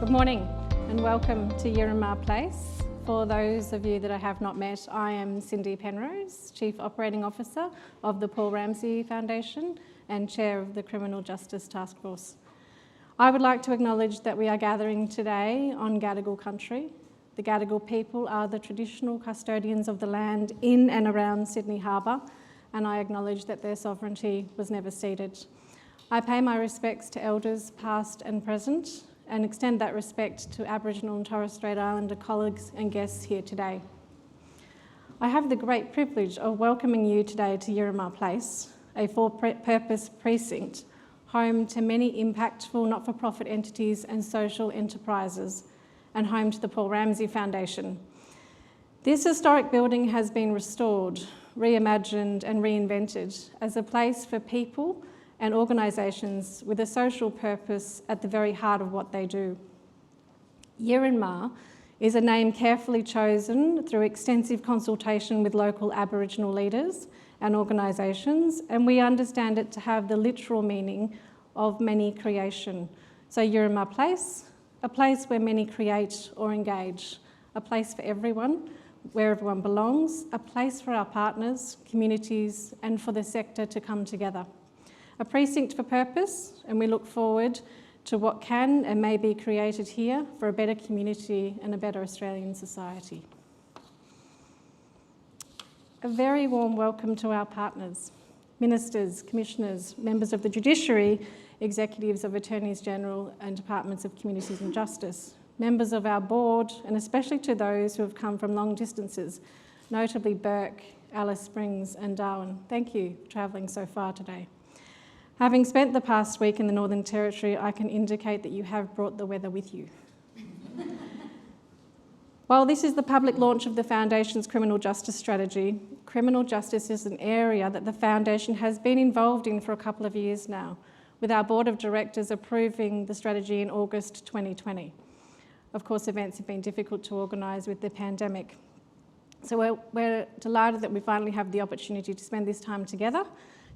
Good morning and welcome to Yirrama Place. For those of you that I have not met, I am Cindy Penrose, Chief Operating Officer of the Paul Ramsay Foundation and Chair of the Criminal Justice Task Force. I would like to acknowledge that we are gathering today on Gadigal country. The Gadigal people are the traditional custodians of the land in and around Sydney Harbour, and I acknowledge that their sovereignty was never ceded. I pay my respects to elders past and present and extend that respect to Aboriginal and Torres Strait Islander colleagues and guests here today. I have the great privilege of welcoming you today to Yirrama Place, a for-purpose precinct, home to many impactful not-for-profit entities and social enterprises, and home to the Paul Ramsay Foundation. This historic building has been restored, reimagined and reinvented as a place for people and organisations with a social purpose at the very heart of what they do. Yirrama is a name carefully chosen through extensive consultation with local Aboriginal leaders and organisations, and we understand it to have the literal meaning of many creation. So Yirrama Place, a place where many create or engage, a place for everyone, where everyone belongs, a place for our partners, communities, and for the sector to come together. A precinct for purpose, and we look forward to what can and may be created here for a better community and a better Australian society. A very warm welcome to our partners, ministers, commissioners, members of the judiciary, executives of Attorneys General and Departments of Communities and Justice, members of our board, and especially to those who have come from long distances, notably Burke, Alice Springs and Darwin. Thank you for travelling so far today. Having spent the past week in the Northern Territory, I can indicate that you have brought the weather with you. While this is the public launch of the Foundation's criminal justice strategy, criminal justice is an area that the Foundation has been involved in for a couple of years now, with our Board of Directors approving the strategy in August 2020. Of course, events have been difficult to organise with the pandemic. So we're delighted that we finally have the opportunity to spend this time together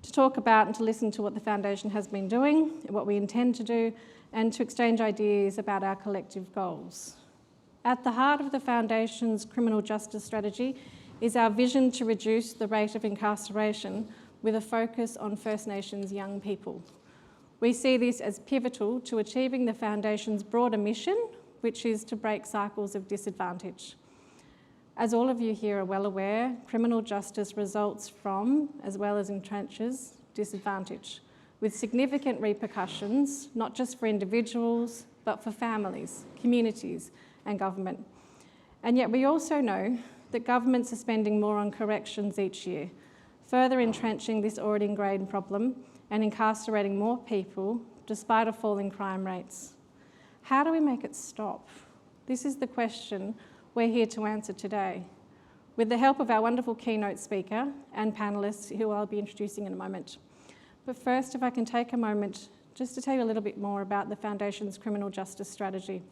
to talk about and to listen to what the Foundation has been doing, what we intend to do, and to exchange ideas about our collective goals. At the heart of the Foundation's criminal justice strategy is our vision to reduce the rate of incarceration with a focus on First Nations young people. We see this as pivotal to achieving the Foundation's broader mission, which is to break cycles of disadvantage. As all of you here are well aware, criminal justice results from, as well as entrenches, disadvantage, with significant repercussions, not just for individuals, but for families, communities, and government. And yet we also know that governments are spending more on corrections each year, further entrenching this already ingrained problem and incarcerating more people despite a fall in crime rates. How do we make it stop? This is the question we're here to answer today, with the help of our wonderful keynote speaker and panellists who I'll be introducing in a moment. But first, if I can take a moment just to tell you a little bit more about the Foundation's criminal justice strategy.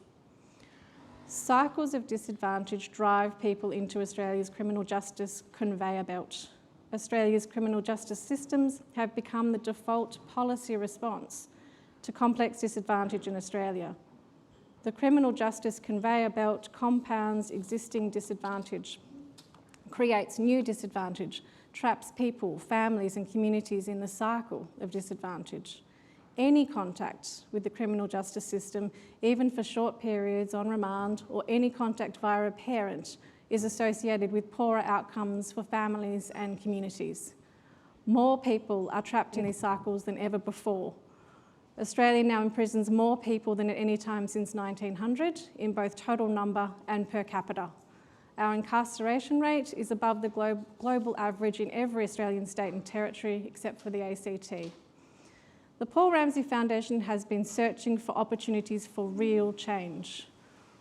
Cycles of disadvantage drive people into Australia's criminal justice conveyor belt. Australia's criminal justice systems have become the default policy response to complex disadvantage in Australia. The criminal justice conveyor belt compounds existing disadvantage, creates new disadvantage, traps people, families and communities in the cycle of disadvantage. Any contact with the criminal justice system, even for short periods on remand, or any contact via a parent, is associated with poorer outcomes for families and communities. More people are trapped in these cycles than ever before. Australia now imprisons more people than at any time since 1900 in both total number and per capita. Our incarceration rate is above the global average in every Australian state and territory except for the ACT. The Paul Ramsay Foundation has been searching for opportunities for real change.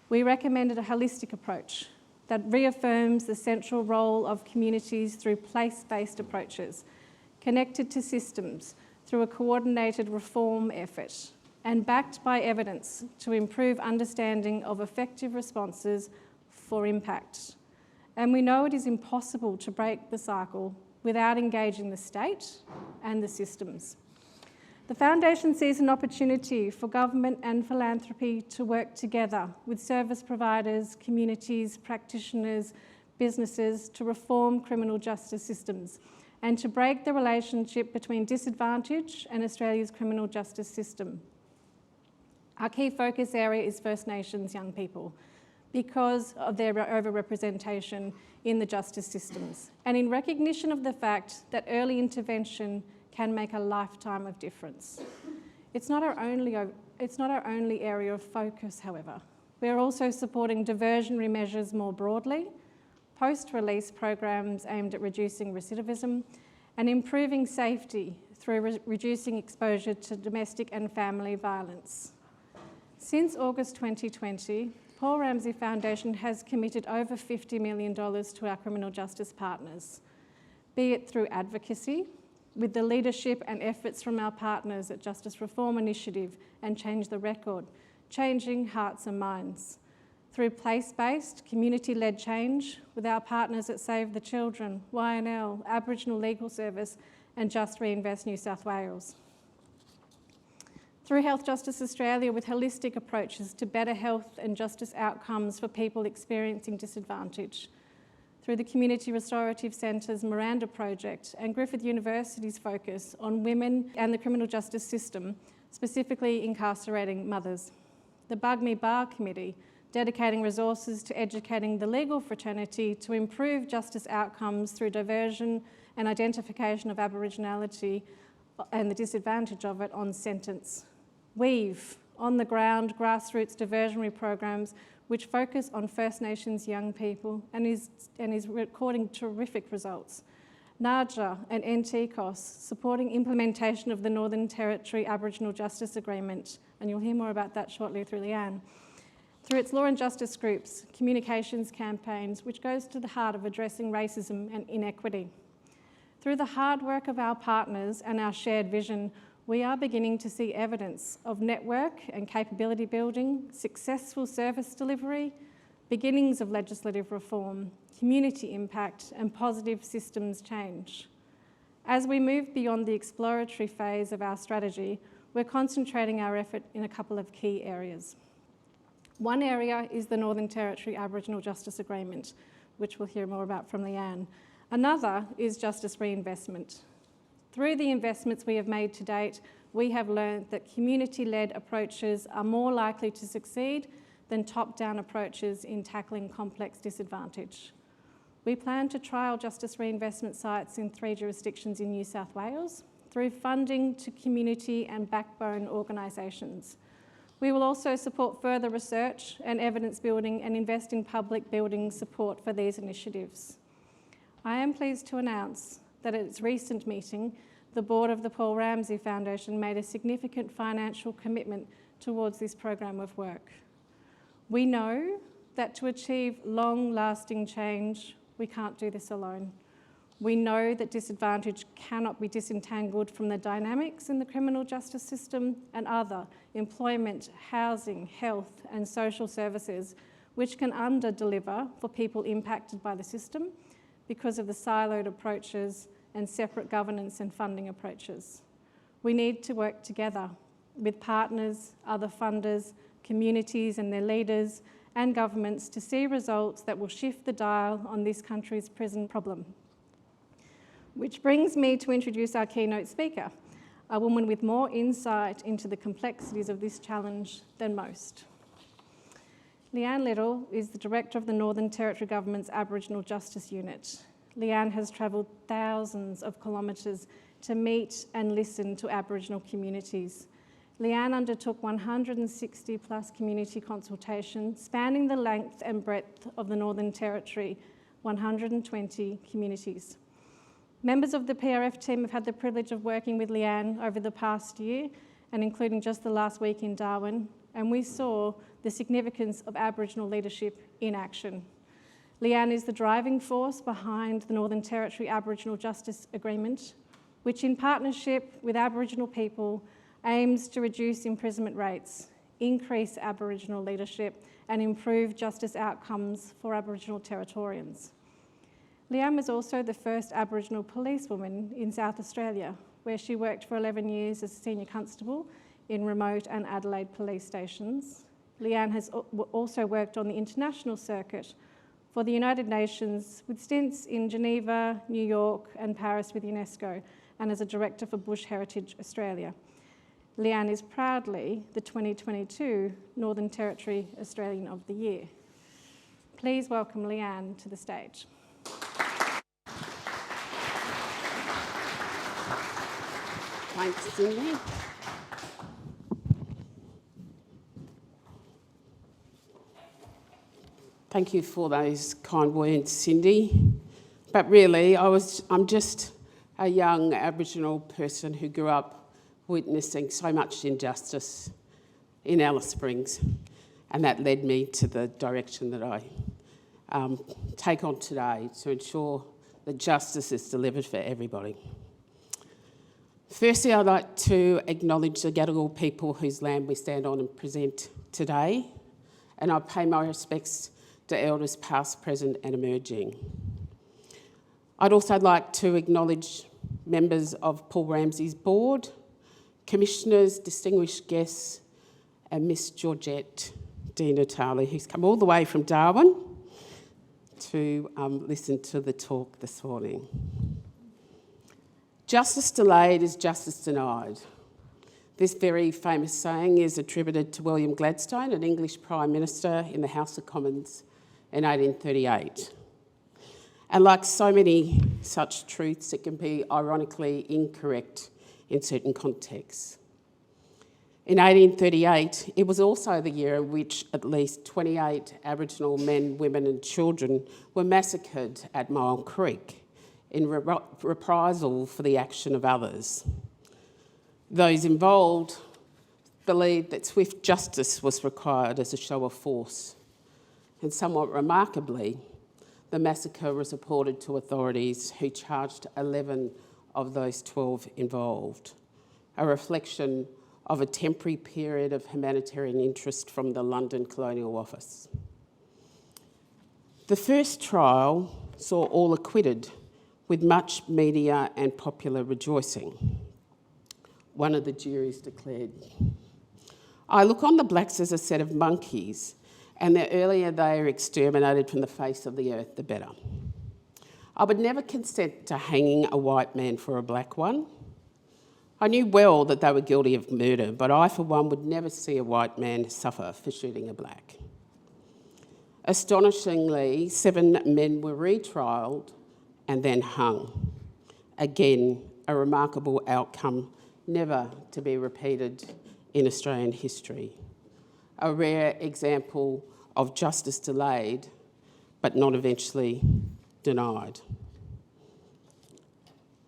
We recommended a holistic approach that reaffirms the central role of communities through place-based approaches, connected to systems, through a coordinated reform effort and backed by evidence to improve understanding of effective responses for impact. And we know it is impossible to break the cycle without engaging the state and the systems. The Foundation sees an opportunity for government and philanthropy to work together with service providers, communities, practitioners, businesses to reform criminal justice systems and to break the relationship between disadvantage and Australia's criminal justice system. Our key focus area is First Nations young people because of their overrepresentation in the justice systems and in recognition of the fact that early intervention can make a lifetime of difference. It's not our only area of focus, however. We're also supporting diversionary measures more broadly, post-release programs aimed at reducing recidivism, and improving safety through reducing exposure to domestic and family violence. Since August 2020, Paul Ramsay Foundation has committed over $50 million to our criminal justice partners, be it through advocacy, with the leadership and efforts from our partners at Justice Reform Initiative and Change the Record, changing hearts and minds, through place-based, community-led change with our partners at Save the Children, YNL, Aboriginal Legal Service and Just Reinvest New South Wales. Through Health Justice Australia with holistic approaches to better health and justice outcomes for people experiencing disadvantage. Through the Community Restorative Centre's Miranda Project and Griffith University's focus on women and the criminal justice system, specifically incarcerating mothers. The Bug Me Bar Committee, dedicating resources to educating the legal fraternity to improve justice outcomes through diversion and identification of Aboriginality and the disadvantage of it on sentence. Weave, on-the-ground grassroots diversionary programs which focus on First Nations young people and is recording terrific results. NARJA and NTCOS, supporting implementation of the Northern Territory Aboriginal Justice Agreement, and you'll hear more about that shortly through Leanne. Through its law and justice groups, communications campaigns, which goes to the heart of addressing racism and inequity. Through the hard work of our partners and our shared vision, we are beginning to see evidence of network and capability building, successful service delivery, beginnings of legislative reform, community impact, and positive systems change. As we move beyond the exploratory phase of our strategy, we're concentrating our effort in a couple of key areas. One area is the Northern Territory Aboriginal Justice Agreement, which we'll hear more about from Leanne. Another is justice reinvestment. Through the investments we have made to date, we have learned that community-led approaches are more likely to succeed than top-down approaches in tackling complex disadvantage. We plan to trial justice reinvestment sites in 3 jurisdictions in New South Wales through funding to community and backbone organisations. We will also support further research and evidence building and invest in public building support for these initiatives. I am pleased to announce that at its recent meeting, the board of the Paul Ramsay Foundation made a significant financial commitment towards this program of work. We know that to achieve long-lasting change, we can't do this alone. We know that disadvantage cannot be disentangled from the dynamics in the criminal justice system and other employment, housing, health and social services, which can under-deliver for people impacted by the system because of the siloed approaches and separate governance and funding approaches. We need to work together with partners, other funders, communities and their leaders and governments to see results that will shift the dial on this country's prison problem. Which brings me to introduce our keynote speaker, a woman with more insight into the complexities of this challenge than most. Leanne Liddle is the Director of the Northern Territory Government's Aboriginal Justice Unit. Leanne has travelled thousands of kilometres to meet and listen to Aboriginal communities. Leanne undertook 160 plus community consultations spanning the length and breadth of the Northern Territory, 120 communities. Members of the PRF team have had the privilege of working with Leanne over the past year and including just the last week in Darwin, and we saw the significance of Aboriginal leadership in action. Leanne is the driving force behind the Northern Territory Aboriginal Justice Agreement, which in partnership with Aboriginal people aims to reduce imprisonment rates, increase Aboriginal leadership and improve justice outcomes for Aboriginal Territorians. Leanne was also the first Aboriginal policewoman in South Australia, where she worked for 11 years as a senior constable in remote and Adelaide police stations. Leanne has also worked on the international circuit for the United Nations, with stints in Geneva, New York and Paris with UNESCO, and as a director for Bush Heritage Australia. Leanne is proudly the 2022 Northern Territory Australian of the Year. Please welcome Leanne to the stage. Thanks, Cindy. Thank you for those kind words, Cindy. But really, I'm just a young Aboriginal person who grew up witnessing so much injustice in Alice Springs, and that led me to the direction that I take on today to ensure that justice is delivered for everybody. Firstly, I'd like to acknowledge the Gadigal people whose land we stand on and present today, and I pay my respects to elders past, present and emerging. I'd also like to acknowledge members of Paul Ramsay's board, commissioners, distinguished guests, and Miss Georgette Di Natale, who's come all the way from Darwin to listen to the talk this morning. Justice delayed is justice denied. This very famous saying is attributed to William Gladstone, an English Prime Minister in the House of Commons in 1838. And like so many such truths, it can be ironically incorrect in certain contexts. In 1838, it was also the year in which at least 28 Aboriginal men, women and children were massacred at Mile Creek in reprisal for the action of others. Those involved believed that swift justice was required as a show of force. And somewhat remarkably, the massacre was reported to authorities who charged 11 of those 12 involved, a reflection of a temporary period of humanitarian interest from the London Colonial Office. The first trial saw all acquitted, with much media and popular rejoicing. One of the juries declared, "I look on the blacks as a set of monkeys, and the earlier they are exterminated from the face of the earth, the better. I would never consent to hanging a white man for a black one. I knew well that they were guilty of murder, but I, for one, would never see a white man suffer for shooting a black." Astonishingly, 7 men were retrialled and then hung. Again, a remarkable outcome never to be repeated in Australian history. A rare example of justice delayed, but not eventually denied.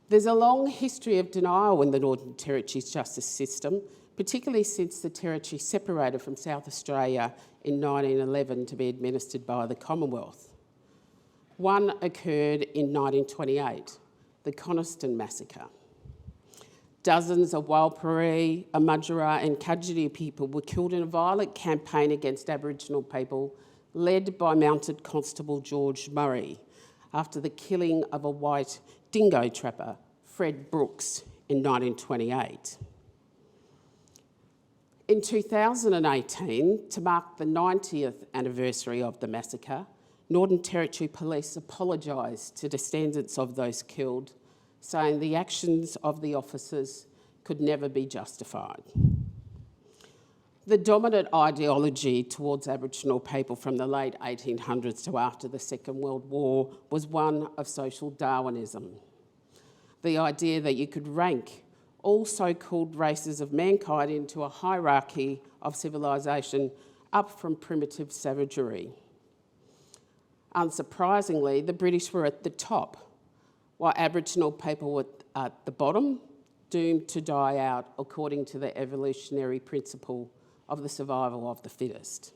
There's a long history of denial in the Northern Territory's justice system, particularly since the Territory separated from South Australia in 1911 to be administered by the Commonwealth. One occurred in 1928, the Coniston Massacre. Dozens of Walpuree, Amudjara and Kadjuri people were killed in a violent campaign against Aboriginal people led by Mounted Constable George Murray after the killing of a white dingo trapper, Fred Brooks, in 1928. In 2018, to mark the 90th anniversary of the massacre, Northern Territory Police apologised to descendants of those killed, saying the actions of the officers could never be justified. The dominant ideology towards Aboriginal people from the late 1800s to after the Second World War was one of social Darwinism. The idea that you could rank all so-called races of mankind into a hierarchy of civilisation up from primitive savagery. Unsurprisingly, the British were at the top, while Aboriginal people were at the bottom, doomed to die out according to the evolutionary principle of the survival of the fittest.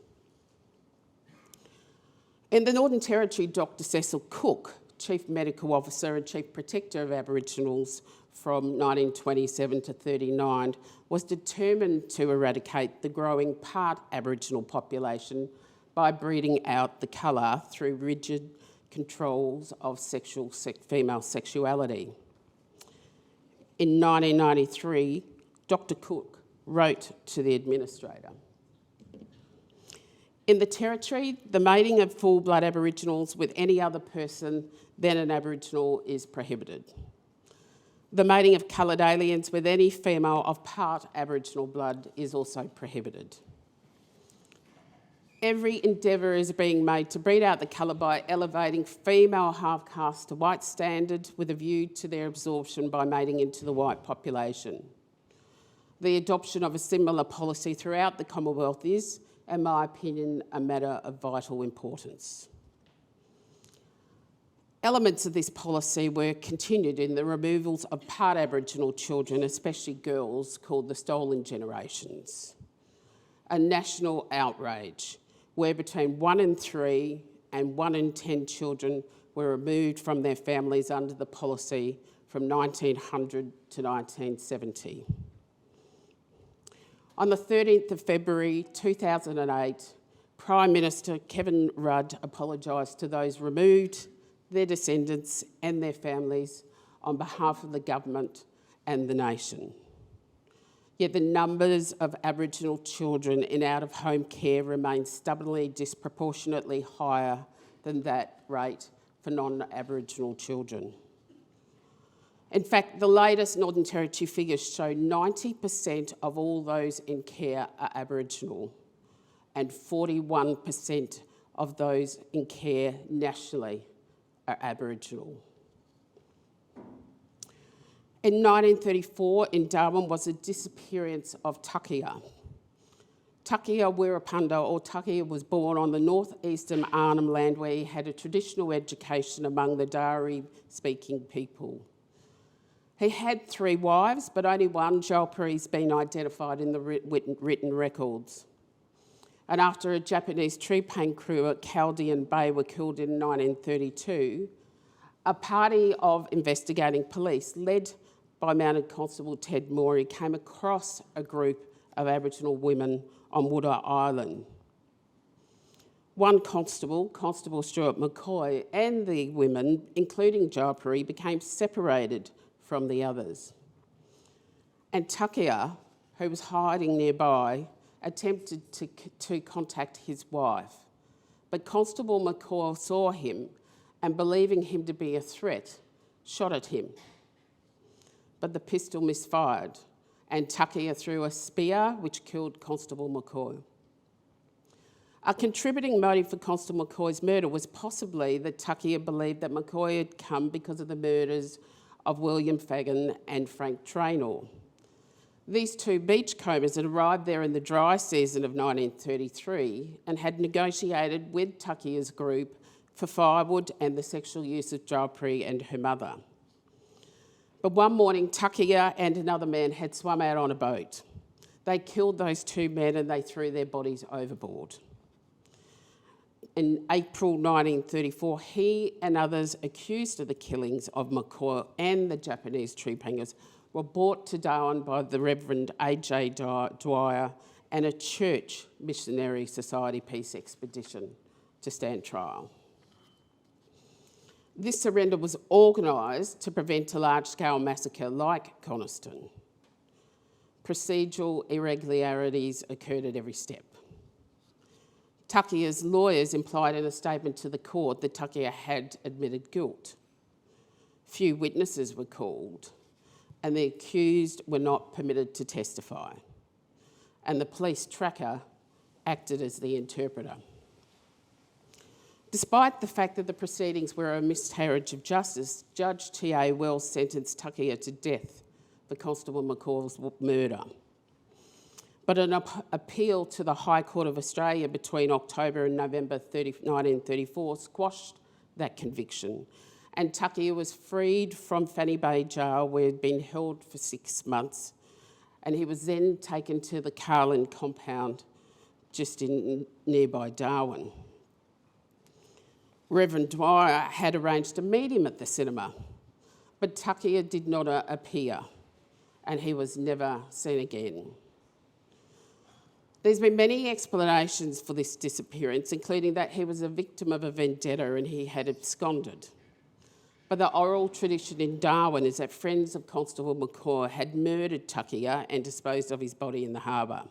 In the Northern Territory, Dr. Cecil Cook, Chief Medical Officer and Chief Protector of Aboriginals from 1927 to 1939, was determined to eradicate the growing part Aboriginal population by breeding out the colour through rigid controls of female sexuality. in 1993, Dr. Cook wrote to the administrator. In the Territory, the mating of full-blood Aboriginals with any other person than an Aboriginal is prohibited. The mating of coloured aliens with any female of part Aboriginal blood is also prohibited. Every endeavour is being made to breed out the colour by elevating female half-caste to white standard with a view to their absorption by mating into the white population. The adoption of a similar policy throughout the Commonwealth is, in my opinion, a matter of vital importance. Elements of this policy were continued in the removals of part Aboriginal children, especially girls, called the stolen generations. A national outrage where between 1 in 3 and 1 in 10 children were removed from their families under the policy from 1900 to 1970. On the 13th of February 2008, Prime Minister Kevin Rudd apologised to those removed, their descendants and their families on behalf of the government and the nation. Yet the numbers of Aboriginal children in out-of-home care remain stubbornly disproportionately higher than that rate for non-Aboriginal children. In fact, the latest Northern Territory figures show 90% of all those in care are Aboriginal and 41% of those in care nationally are Aboriginal. In 1934, in Darwin, was the disappearance of Takia. Takia Wirrapunda, or Takia, was born on the northeastern Arnhem land where he had a traditional education among the Dari-speaking people. He had 3 wives, but only one, Jalpuri, has been identified in the written records. And after a Japanese tree-paying crew at Chaldean Bay were killed in 1932, a party of investigating police, led by Mounted Constable Ted Morey, came across a group of Aboriginal women on Wooda Island. One constable, Constable Stuart McCoy, and the women, including Jalpuri, became separated from the others. And Takia, who was hiding nearby, attempted to contact his wife. But Constable McCoy saw him and, believing him to be a threat, shot at him. But the pistol misfired and Takia threw a spear which killed Constable McCoy. A contributing motive for Constable McCoy's murder was possibly that Takia believed that McCoy had come because of the murders of William Fagan and Frank Traynor. These 2 beachcombers had arrived there in the dry season of 1933 and had negotiated with Takia's group for firewood and the sexual use of Jalpuri and her mother. But one morning, Takia and another man had swum out on a boat. They killed those 2 men and they threw their bodies overboard. In April 1934, he and others accused of the killings of McCoy and the Japanese tree-pangers were brought to Darwin by the Reverend A.J. Dwyer and a Church Missionary Society peace expedition to stand trial. This surrender was organised to prevent a large-scale massacre like Coniston. Procedural irregularities occurred at every step. Takia's lawyers implied in a statement to the court that Takia had admitted guilt. Few witnesses were called, and the accused were not permitted to testify. And the police tracker acted as the interpreter. Despite the fact that the proceedings were a miscarriage of justice, Judge T.A. Wells sentenced Takia to death for Constable McCoy's murder. But an appeal to the High Court of Australia between October and November 1934 squashed that conviction, and Takia was freed from Fanny Bay Jail, where he'd been held for 6 months, and he was then taken to the Carlin compound just in nearby Darwin. Reverend Dwyer had arranged to meet him at the cinema, but Takia did not appear, and he was never seen again. There's been many explanations for this disappearance, including that he was a victim of a vendetta and he had absconded. But the oral tradition in Darwin is that friends of Constable McCaw had murdered Tuckier and disposed of his body in the harbour.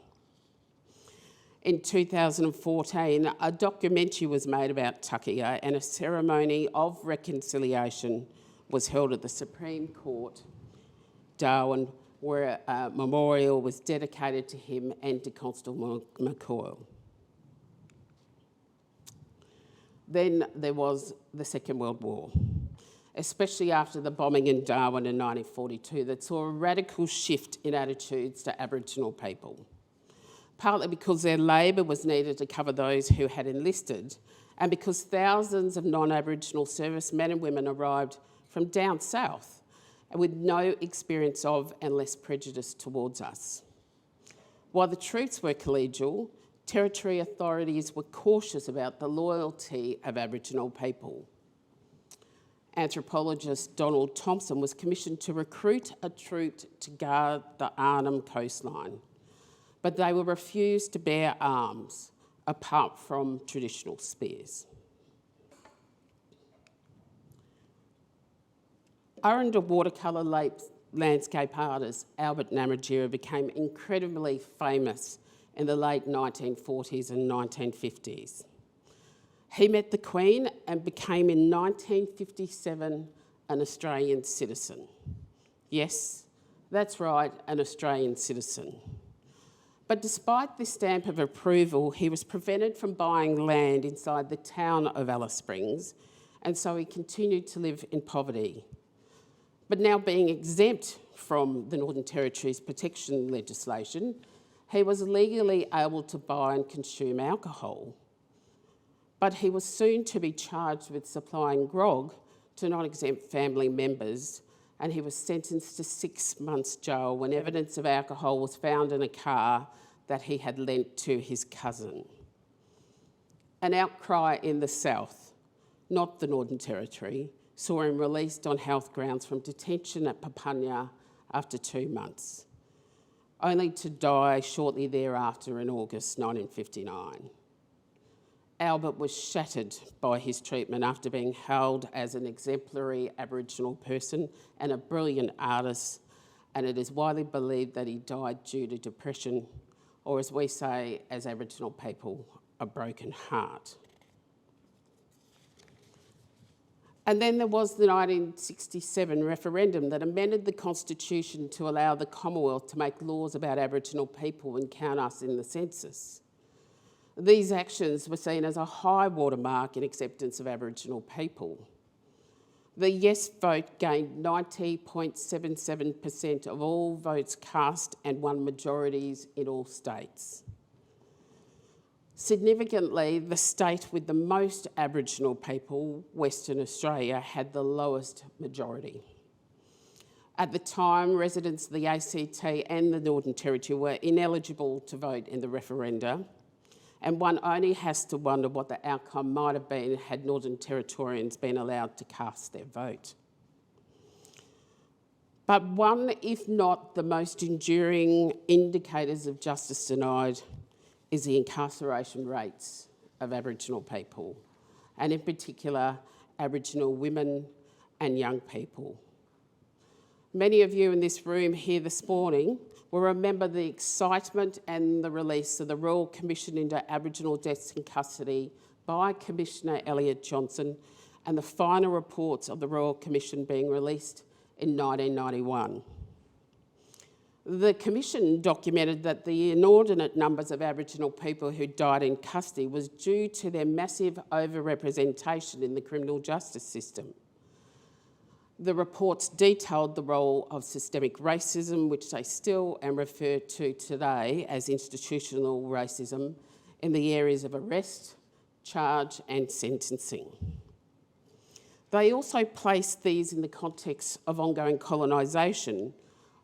In 2014, a documentary was made about Tuckier and a ceremony of reconciliation was held at the Supreme Court, Darwin, where a memorial was dedicated to him and to Constable McCaw. Then there was the Second World War, especially after the bombing in Darwin in 1942, that saw a radical shift in attitudes to Aboriginal people, partly because their labour was needed to cover those who had enlisted, and because thousands of non-Aboriginal servicemen and women arrived from down south and with no experience of and less prejudice towards us. While the troops were collegial, Territory authorities were cautious about the loyalty of Aboriginal people. Anthropologist Donald Thompson was commissioned to recruit a troop to guard the Arnhem coastline, but they were refused to bear arms apart from traditional spears. Aranda watercolour landscape artist Albert Namatjira became incredibly famous in the late 1940s and 1950s. He met the Queen and became in 1957 an Australian citizen. Yes, that's right, an Australian citizen. But despite this stamp of approval, he was prevented from buying land inside the town of Alice Springs, and so he continued to live in poverty. But now being exempt from the Northern Territory's protection legislation, he was legally able to buy and consume alcohol. But he was soon to be charged with supplying grog to non-exempt family members, and he was sentenced to 6 months jail when evidence of alcohol was found in a car that he had lent to his cousin. An outcry in the South, not the Northern Territory, saw him released on health grounds from detention at Papunya after 2 months, only to die shortly thereafter in August 1959. Albert was shattered by his treatment after being held as an exemplary Aboriginal person and a brilliant artist, and it is widely believed that he died due to depression, or as we say as Aboriginal people, a broken heart. And then there was the 1967 referendum that amended the Constitution to allow the Commonwealth to make laws about Aboriginal people and count us in the census. These actions were seen as a high watermark in acceptance of Aboriginal people. The yes vote gained 90.77% of all votes cast and won majorities in all states. Significantly, the state with the most Aboriginal people, Western Australia, had the lowest majority. At the time, residents of the ACT and the Northern Territory were ineligible to vote in the referenda, and one only has to wonder what the outcome might have been had Northern Territorians been allowed to cast their vote. But one, if not the most enduring indicators of justice denied, is the incarceration rates of Aboriginal people, and in particular, Aboriginal women and young people. Many of you in this room here this morning will remember the excitement and the release of the Royal Commission into Aboriginal Deaths in Custody by Commissioner Elliott Johnson and the final reports of the Royal Commission being released in 1991. The Commission documented that the inordinate numbers of Aboriginal people who died in custody was due to their massive overrepresentation in the criminal justice system. The reports detailed the role of systemic racism, which they still and refer to today as institutional racism, in the areas of arrest, charge and sentencing. They also placed these in the context of ongoing colonisation,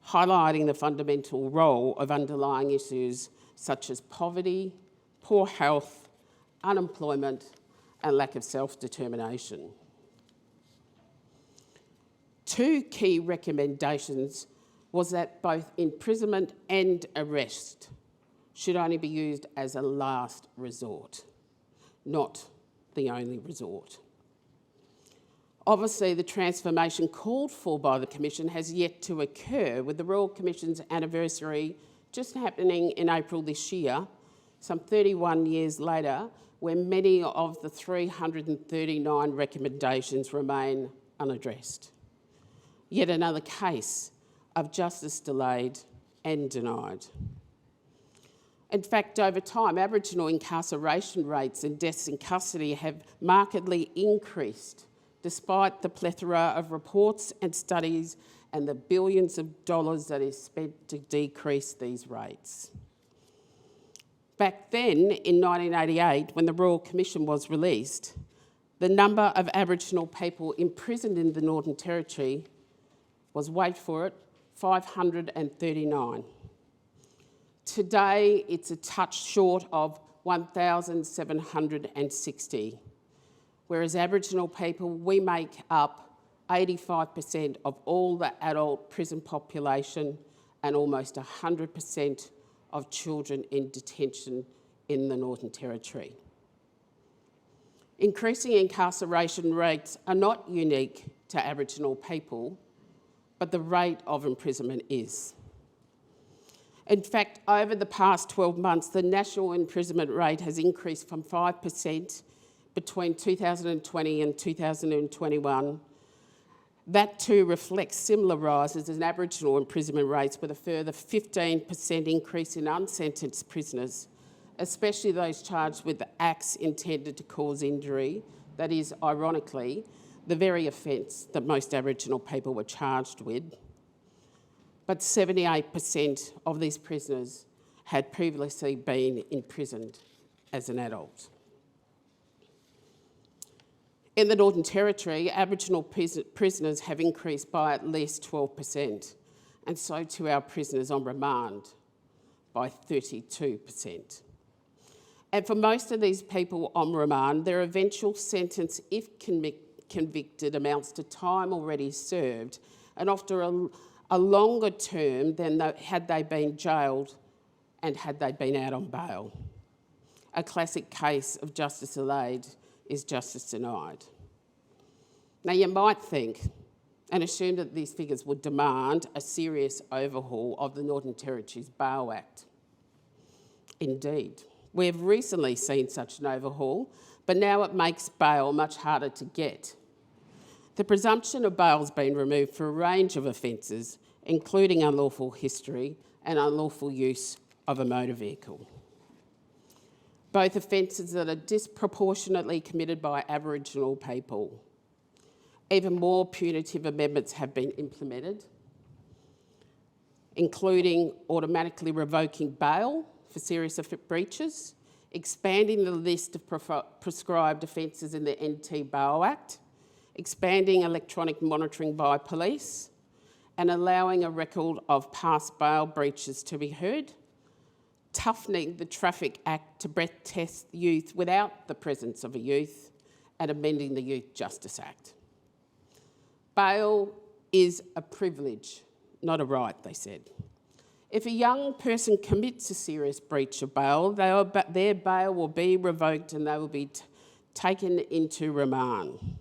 highlighting the fundamental role of underlying issues such as poverty, poor health, unemployment and lack of self-determination. 2 key recommendations was that both imprisonment and arrest should only be used as a last resort, not the only resort. Obviously, the transformation called for by the Commission has yet to occur, with the Royal Commission's anniversary just happening in April this year, some 31 years later, where many of the 339 recommendations remain unaddressed. Yet another case of justice delayed and denied. In fact, over time, Aboriginal incarceration rates and deaths in custody have markedly increased, despite the plethora of reports and studies and the billions of dollars that is spent to decrease these rates. Back then, in 1988, when the Royal Commission was released, the number of Aboriginal people imprisoned in the Northern Territory was, wait for it, 539. Today, it's a touch short of 1,760, whereas Aboriginal people, we make up 85% of all the adult prison population and almost 100% of children in detention in the Northern Territory. Increasing incarceration rates are not unique to Aboriginal people, but the rate of imprisonment is. In fact, over the past 12 months, the national imprisonment rate has increased from 5% between 2020 and 2021. That too reflects similar rises in Aboriginal imprisonment rates, with a further 15% increase in unsentenced prisoners, especially those charged with acts intended to cause injury. That is, ironically, the very offence that most Aboriginal people were charged with. But 78% of these prisoners had previously been imprisoned as an adult. In the Northern Territory, Aboriginal prisoners have increased by at least 12%, and so too our prisoners on remand by 32%. And for most of these people on remand, their eventual sentence, if convicted, amounts to time already served, and after a longer term than had they been jailed and had they been out on bail. A classic case of justice delayed is justice denied. Now, you might think and assume that these figures would demand a serious overhaul of the Northern Territory's Bail Act. Indeed, we have recently seen such an overhaul, but now it makes bail much harder to get. The presumption of bail has been removed for a range of offences, including unlawful history and unlawful use of a motor vehicle. Both offences that are disproportionately committed by Aboriginal people. Even more punitive amendments have been implemented, including automatically revoking bail for serious breaches, expanding the list of prescribed offences in the NT Bail Act, expanding electronic monitoring by police, and allowing a record of past bail breaches to be heard, toughening the Traffic Act to breath test youth without the presence of a youth, and amending the Youth Justice Act. Bail is a privilege, not a right, they said. If a young person commits a serious breach of bail, their bail will be revoked and they will be taken into remand.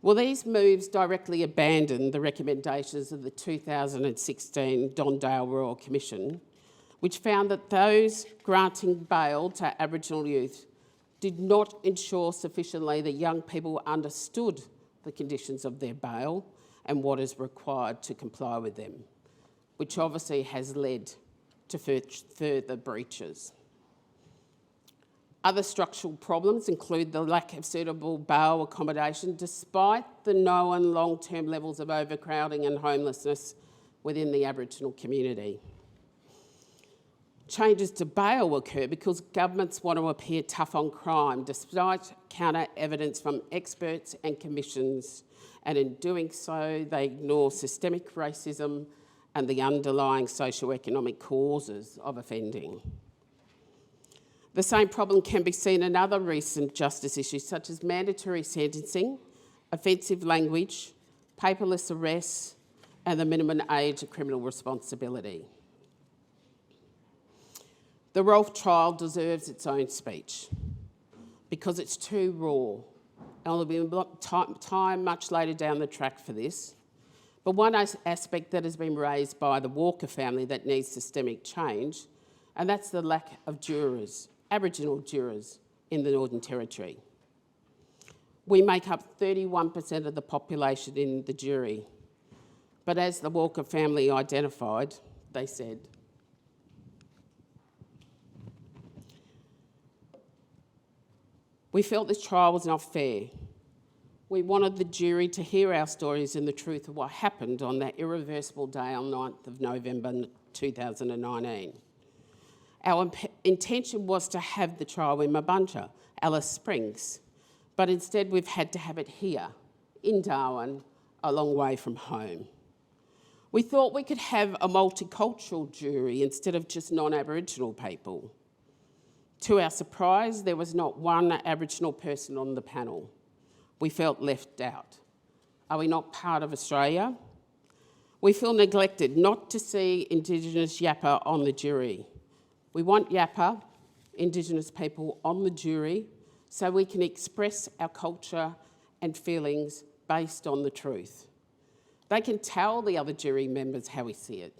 Well, these moves directly abandon the recommendations of the 2016 Dondale Royal Commission, which found that those granting bail to Aboriginal youth did not ensure sufficiently that young people understood the conditions of their bail and what is required to comply with them, which obviously has led to further breaches. Other structural problems include the lack of suitable bail accommodation, despite the known long-term levels of overcrowding and homelessness within the Aboriginal community. Changes to bail occur because governments want to appear tough on crime, despite counter evidence from experts and commissions, and in doing so, they ignore systemic racism and the underlying socio-economic causes of offending. The same problem can be seen in other recent justice issues, such as mandatory sentencing, offensive language, paperless arrests, and the minimum age of criminal responsibility. The Rolfe trial deserves its own speech because it's too raw and there'll be time much later down the track for this. But one aspect that has been raised by the Walker family that needs systemic change, and that's the lack of jurors, Aboriginal jurors in the Northern Territory. We make up 31% of the population in the jury, but as the Walker family identified, they said, we felt this trial was not fair. We wanted the jury to hear our stories and the truth of what happened on that irreversible day on 9th of November 2019. Our intention was to have the trial in Mabunja, Alice Springs, but instead we've had to have it here, in Darwin, a long way from home. We thought we could have a multicultural jury instead of just non-Aboriginal people. To our surprise, there was not one Aboriginal person on the panel. We felt left out. Are we not part of Australia? We feel neglected not to see Indigenous Yappa on the jury. We want Yappa, Indigenous people, on the jury so we can express our culture and feelings based on the truth. They can tell the other jury members how we see it.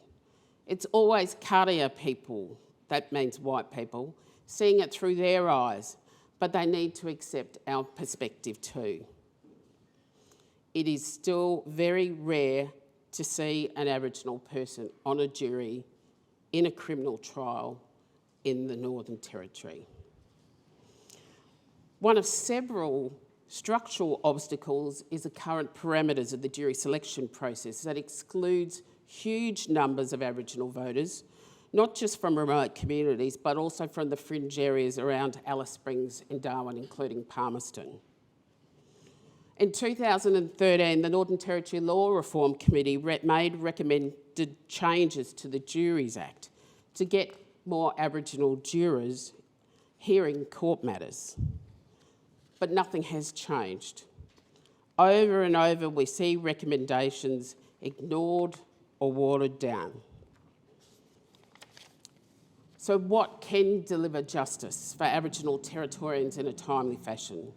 It's always Karia people, that means white people, seeing it through their eyes, but they need to accept our perspective too. It is still very rare to see an Aboriginal person on a jury in a criminal trial in the Northern Territory. One of several structural obstacles is the current parameters of the jury selection process that excludes huge numbers of Aboriginal voters, not just from remote communities, but also from the fringe areas around Alice Springs and Darwin, including Palmerston. In 2013, the Northern Territory Law Reform Committee made recommended changes to the Juries Act to get more Aboriginal jurors hearing court matters. But nothing has changed. Over and over, we see recommendations ignored or watered down. So what can deliver justice for Aboriginal Territorians in a timely fashion?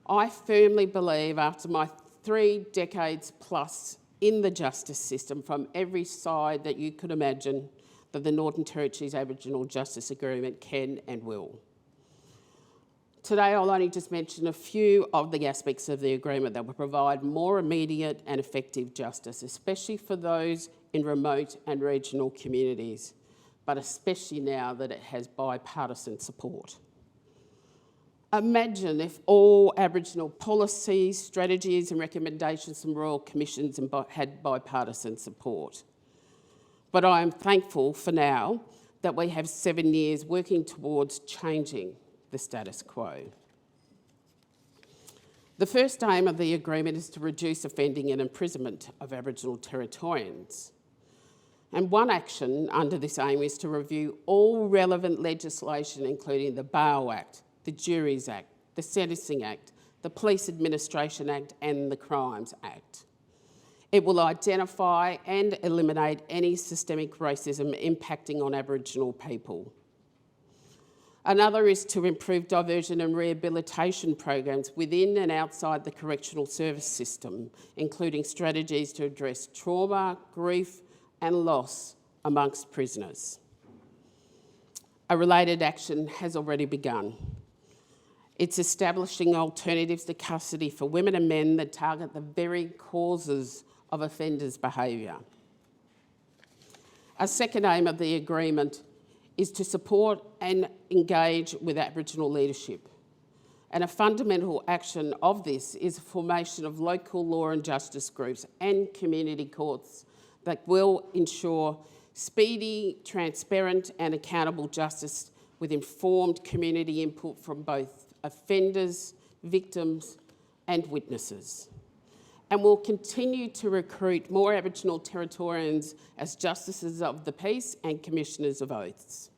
I firmly believe, after my 3 decades plus in the justice system from every side that you could imagine, that the Northern Territory's Aboriginal Justice Agreement can and will. Today I'll only just mention a few of the aspects of the agreement that will provide more immediate and effective justice, especially for those in remote and regional communities, but especially now that it has bipartisan support. Imagine if all Aboriginal policies, strategies and recommendations from royal commissions had bipartisan support. But I am thankful for now that we have 7 years working towards changing the status quo. The first aim of the agreement is to reduce offending and imprisonment of Aboriginal Territorians. And one action under this aim is to review all relevant legislation, including the Bail Act, the Juries Act, the Sentencing Act, the Police Administration Act and the Crimes Act. It will identify and eliminate any systemic racism impacting on Aboriginal people. Another is to improve diversion and rehabilitation programs within and outside the correctional service system, including strategies to address trauma, grief and loss amongst prisoners. A related action has already begun. It's establishing alternatives to custody for women and men that target the very causes of offenders' behaviour. A second aim of the agreement is to support and engage with Aboriginal leadership. And a fundamental action of this is the formation of local law and justice groups and community courts that will ensure speedy, transparent and accountable justice with informed community input from both offenders, victims and witnesses. And we'll continue to recruit more Aboriginal Territorians as Justices of the Peace and Commissioners of Oaths.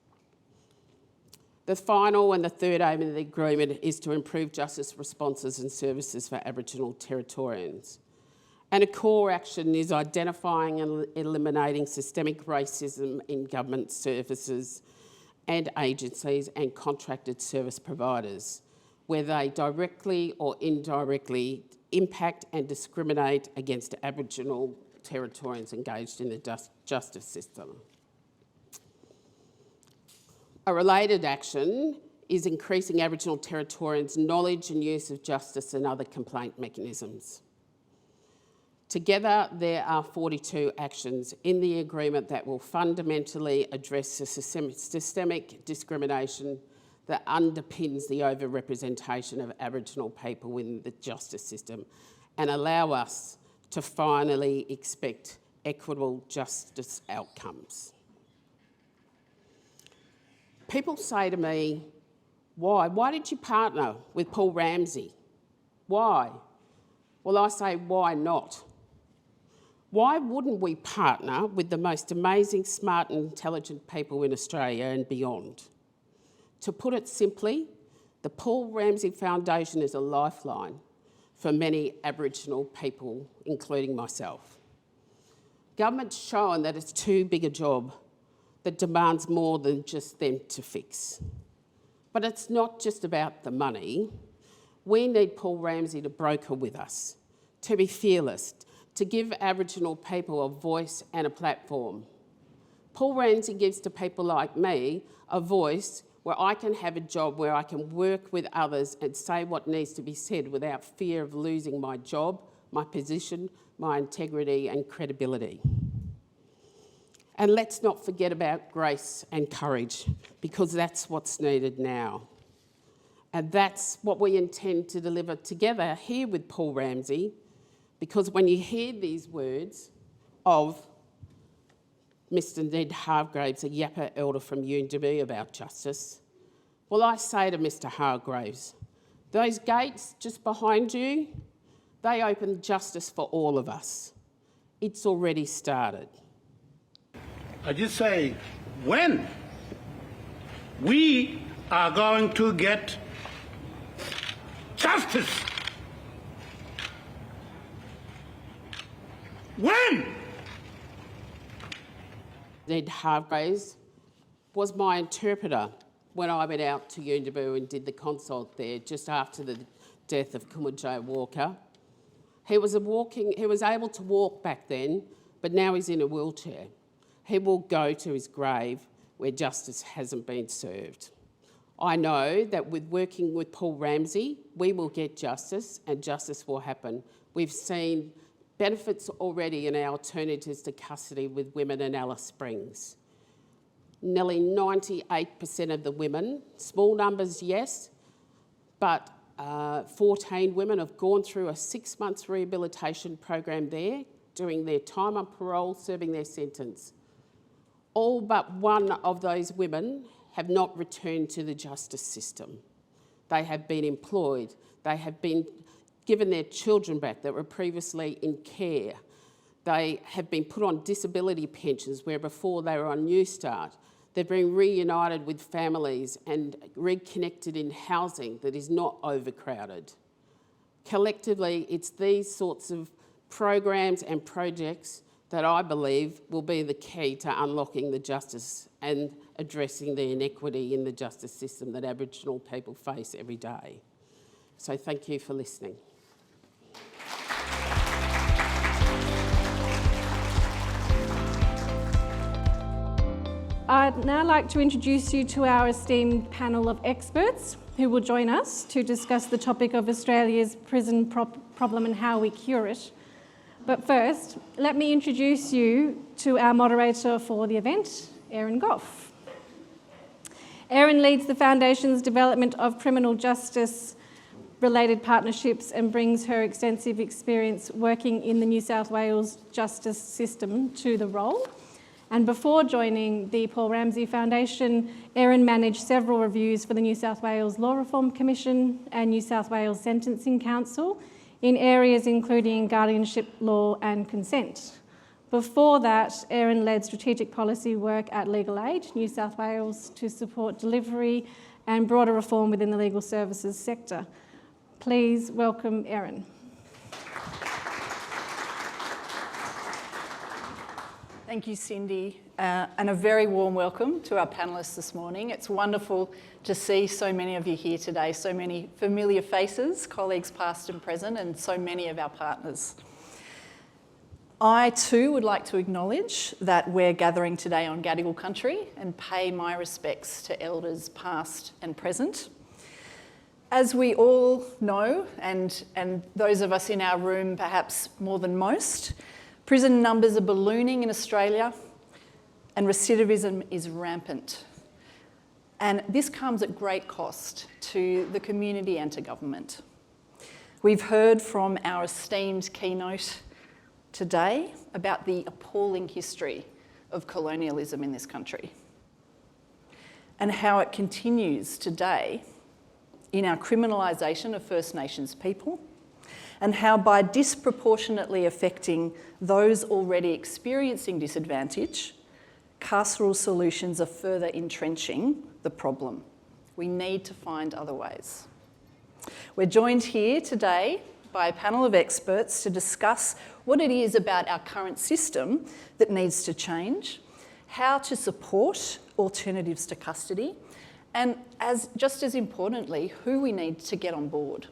The final and the third aim of the agreement is to improve justice responses and services for Aboriginal Territorians. And a core action is identifying and eliminating systemic racism in government services and agencies and contracted service providers, where they directly or indirectly impact and discriminate against Aboriginal Territorians engaged in the justice system. A related action is increasing Aboriginal Territorians' knowledge and use of justice and other complaint mechanisms. Together, there are 42 actions in the agreement that will fundamentally address the systemic discrimination that underpins the overrepresentation of Aboriginal people within the justice system and allow us to finally expect equitable justice outcomes. People say to me, why? Why did you partner with Paul Ramsay? Why? Well, I say, why not? Why wouldn't we partner with the most amazing, smart and intelligent people in Australia and beyond? To put it simply, the Paul Ramsay Foundation is a lifeline for many Aboriginal people, including myself. Government's shown that it's too big a job that demands more than just them to fix. But it's not just about the money. We need Paul Ramsay to broker with us, to be fearless, to give Aboriginal people a voice and a platform. Paul Ramsay gives to people like me a voice where I can have a job, where I can work with others and say what needs to be said without fear of losing my job, my position, my integrity and credibility. And let's not forget about grace and courage, because that's what's needed now. And that's what we intend to deliver together here with Paul Ramsay, because when you hear these words of Mr. Ned Hargraves, a Yappa elder from Yundi about justice, well, I say to Mr. Hargraves, those gates just behind you, they open justice for all of us. It's already started. I just say, when we are going to get justice? When? Ned Hargraves was my interpreter when I went out to Yundi and did the consult there just after the death of Kumudjo Walker. He was able to walk back then, but now he's in a wheelchair. He will go to his grave where justice hasn't been served. I know that with working with Paul Ramsay, we will get justice and justice will happen. We've seen benefits already in our alternatives to custody with women in Alice Springs. Nearly 98% of the women, small numbers, yes, but 14 women have gone through a 6 months rehabilitation program there, doing their time on parole, serving their sentence. All but one of those women have not returned to the justice system. They have been employed. They have been given their children back that were previously in care. They have been put on disability pensions where before they were on New Start. They've been reunited with families and reconnected in housing that is not overcrowded. Collectively, it's these sorts of programs and projects that I believe will be the key to unlocking the justice and addressing the inequity in the justice system that Aboriginal people face every day. So thank you for listening. I'd now like to introduce you to our esteemed panel of experts who will join us to discuss the topic of Australia's prison problem and how we cure it. But first, let me introduce you to our moderator for the event, Erin Goff. Erin leads the Foundation's development of criminal justice related partnerships and brings her extensive experience working in the New South Wales justice system to the role. And before joining the Paul Ramsay Foundation, Erin managed several reviews for the New South Wales Law Reform Commission and New South Wales Sentencing Council in areas including guardianship law and consent. Before that, Erin led strategic policy work at Legal Aid, New South Wales, to support delivery and broader reform within the legal services sector. Please welcome Erin. Thank you, Cindy, and a very warm welcome to our panellists this morning. It's wonderful to see so many of you here today, so many familiar faces, colleagues past and present, and so many of our partners. I too would like to acknowledge that we're gathering today on Gadigal country and pay my respects to elders past and present. As we all know, and those of us in our room perhaps more than most, prison numbers are ballooning in Australia and recidivism is rampant. And this comes at great cost to the community and to government. We've heard from our esteemed Keynote today about the appalling history of colonialism in this country and how it continues today in our criminalisation of First Nations people, and how by disproportionately affecting those already experiencing disadvantage, carceral solutions are further entrenching the problem. We need to find other ways. We're joined here today by a panel of experts to discuss what it is about our current system that needs to change, how to support alternatives to custody, and just as importantly, who we need to get on board.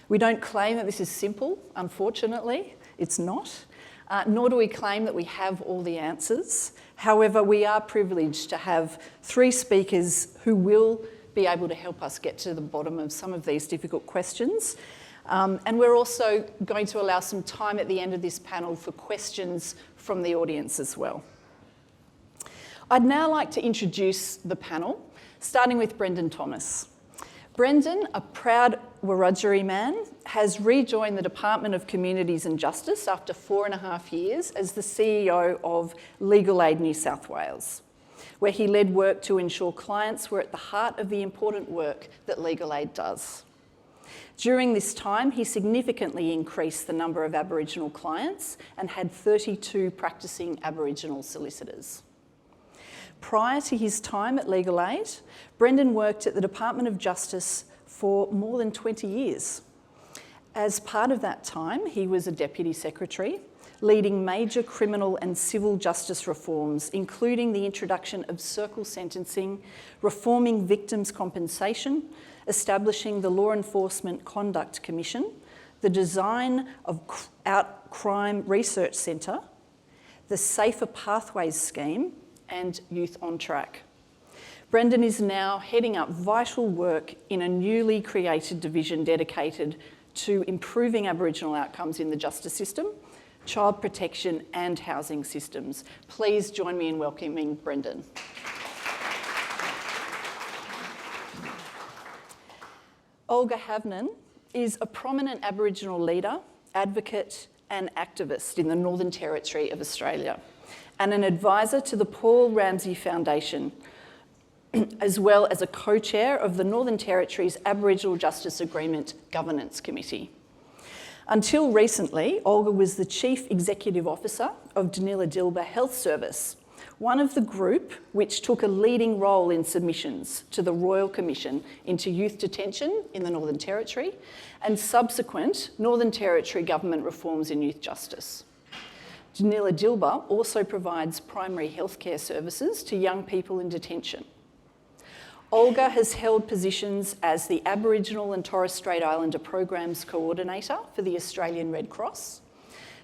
We don't claim that this is simple, unfortunately, it's not, nor do we claim that we have all the answers. However, we are privileged to have three speakers who will be able to help us get to the bottom of some of these difficult questions. And we're also going to allow some time at the end of this panel for questions from the audience as well. I'd now like to introduce the panel, starting with Brendan Thomas. Brendan, a proud Wiradjuri man, has rejoined the Department of Communities and Justice after 4.5 years as the CEO of Legal Aid New South Wales, where he led work to ensure clients were at the heart of the important work that Legal Aid does. During this time, he significantly increased the number of Aboriginal clients and had 32 practising Aboriginal solicitors. Prior to his time at Legal Aid, Brendan worked at the Department of Justice for more than 20 years. As part of that time, he was a Deputy Secretary, leading major criminal and civil justice reforms, including the introduction of circle sentencing, reforming victims' compensation, establishing the Law Enforcement Conduct Commission, the design of Out Crime Research Centre, the Safer Pathways Scheme, and Youth on Track. Brendan is now heading up vital work in a newly created division dedicated to improving Aboriginal outcomes in the justice system, child protection and housing systems. Please join me in welcoming Brendan. Olga Havnen is a prominent Aboriginal leader, advocate and activist in the Northern Territory of Australia, and an advisor to the Paul Ramsay Foundation, as well as a co-chair of the Northern Territory's Aboriginal Justice Agreement Governance Committee. Until recently, Olga was the Chief Executive Officer of Leanne Liddle Health Service, one of the group which took a leading role in submissions to the Royal Commission into youth detention in the Northern Territory and subsequent Northern Territory government reforms in youth justice. Leanne Liddle also provides primary healthcare services to young people in detention. Olga has held positions as the Aboriginal and Torres Strait Islander Programs Coordinator for the Australian Red Cross,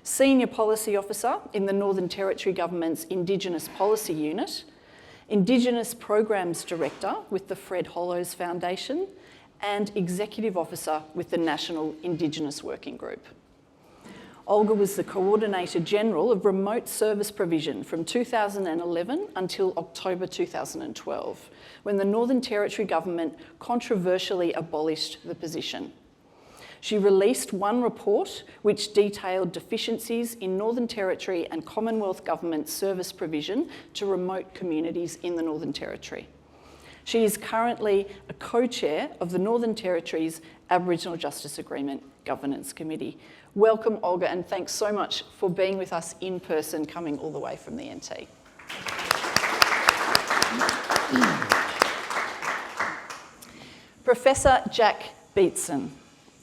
Senior Policy Officer in the Northern Territory Government's Indigenous Policy Unit, Indigenous Programs Director with the Fred Hollows Foundation, and Executive Officer with the National Indigenous Working Group. Olga was the Coordinator General of Remote Service Provision from 2011 until October 2012, when the Northern Territory Government controversially abolished the position. She released one report which detailed deficiencies in Northern Territory and Commonwealth Government service provision to remote communities in the Northern Territory. She is currently a co-chair of the Northern Territory's Aboriginal Justice Agreement Governance Committee. Welcome, Olga, and thanks so much for being with us in person, coming all the way from the NT. Professor Jack Beatson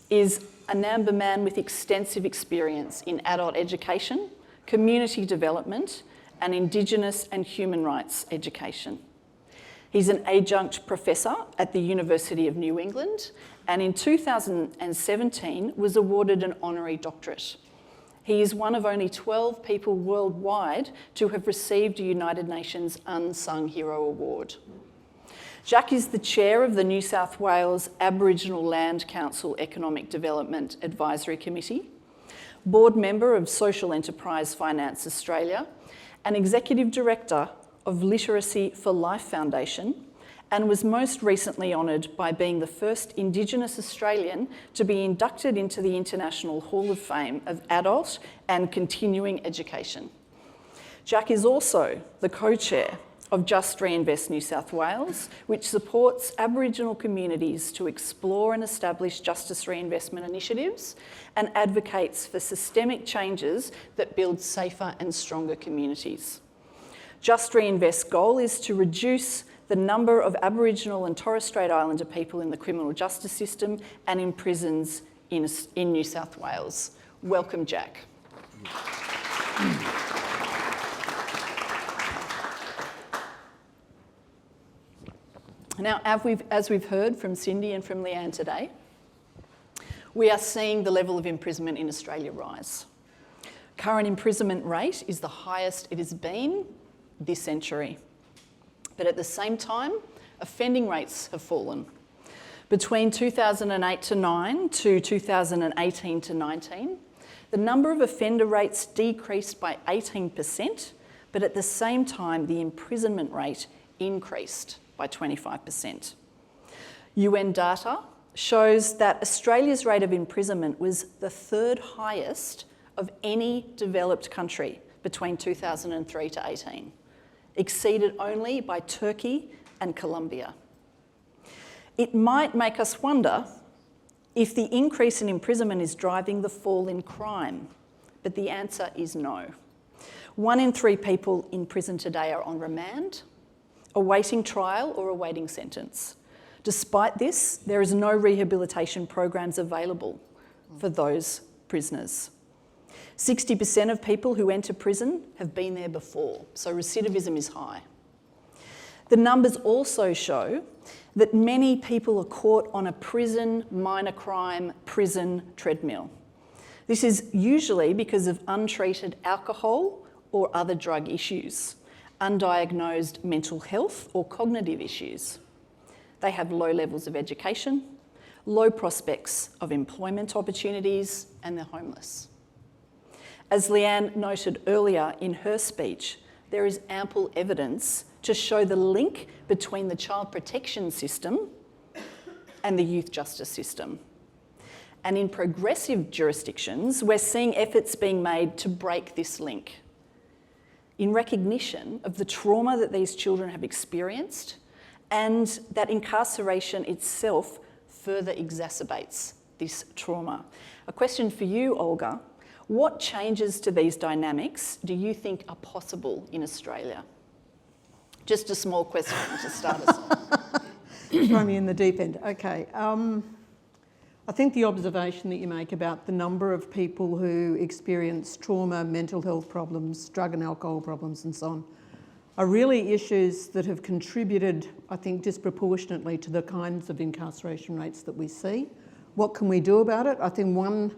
is a Namba man with extensive experience in adult education, community development, and Indigenous and human rights education. He's an adjunct professor at the University of New England, and in 2017 was awarded an honorary doctorate. He is one of only 12 people worldwide to have received a United Nations Unsung Hero Award. Jack is the chair of the New South Wales Aboriginal Land Council Economic Development Advisory Committee, board member of Social Enterprise Finance Australia, and executive director of Literacy for Life Foundation, and was most recently honoured by being the first Indigenous Australian to be inducted into the International Hall of Fame of Adult and Continuing Education. Jack is also the co-chair of Just Reinvest New South Wales, which supports Aboriginal communities to explore and establish justice reinvestment initiatives and advocates for systemic changes that build safer and stronger communities. Just Reinvest's goal is to reduce the number of Aboriginal and Torres Strait Islander people in the criminal justice system and in prisons in New South Wales. Welcome, Jack. Now, as we've heard from Cindy and from Leanne today, we are seeing the level of imprisonment in Australia rise. Current imprisonment rate is the highest it has been this century. But at the same time, offending rates have fallen. Between 2008-9 to 2018-19, the number of offender rates decreased by 18%, but at the same time, the imprisonment rate increased by 25%. UN data shows that Australia's rate of imprisonment was the third highest of any developed country between 2003 to 18, exceeded only by Turkey and Colombia. It might make us wonder if the increase in imprisonment is driving the fall in crime, but the answer is no. 1 in 3 people in prison today are on remand, awaiting trial or awaiting sentence. Despite this, there is no rehabilitation programs available for those prisoners. 60% of people who enter prison have been there before, so recidivism is high. The numbers also show that many people are caught on a prison, minor crime, prison treadmill. This is usually because of untreated alcohol or other drug issues, undiagnosed mental health or cognitive issues. They have low levels of education, low prospects of employment opportunities, and they're homeless. As Leanne noted earlier in her speech, there is ample evidence to show the link between the child protection system and the youth justice system. And in progressive jurisdictions, we're seeing efforts being made to break this link in recognition of the trauma that these children have experienced and that incarceration itself further exacerbates this trauma. A question for you, Olga. What changes to these dynamics do you think are possible in Australia? Just a small question to start us off. Throw me in the deep end. Okay. I think the observation that you make about the number of people who experience trauma, mental health problems, drug and alcohol problems and so on are really issues that have contributed, I think, disproportionately to the kinds of incarceration rates that we see. What can we do about it? I think one,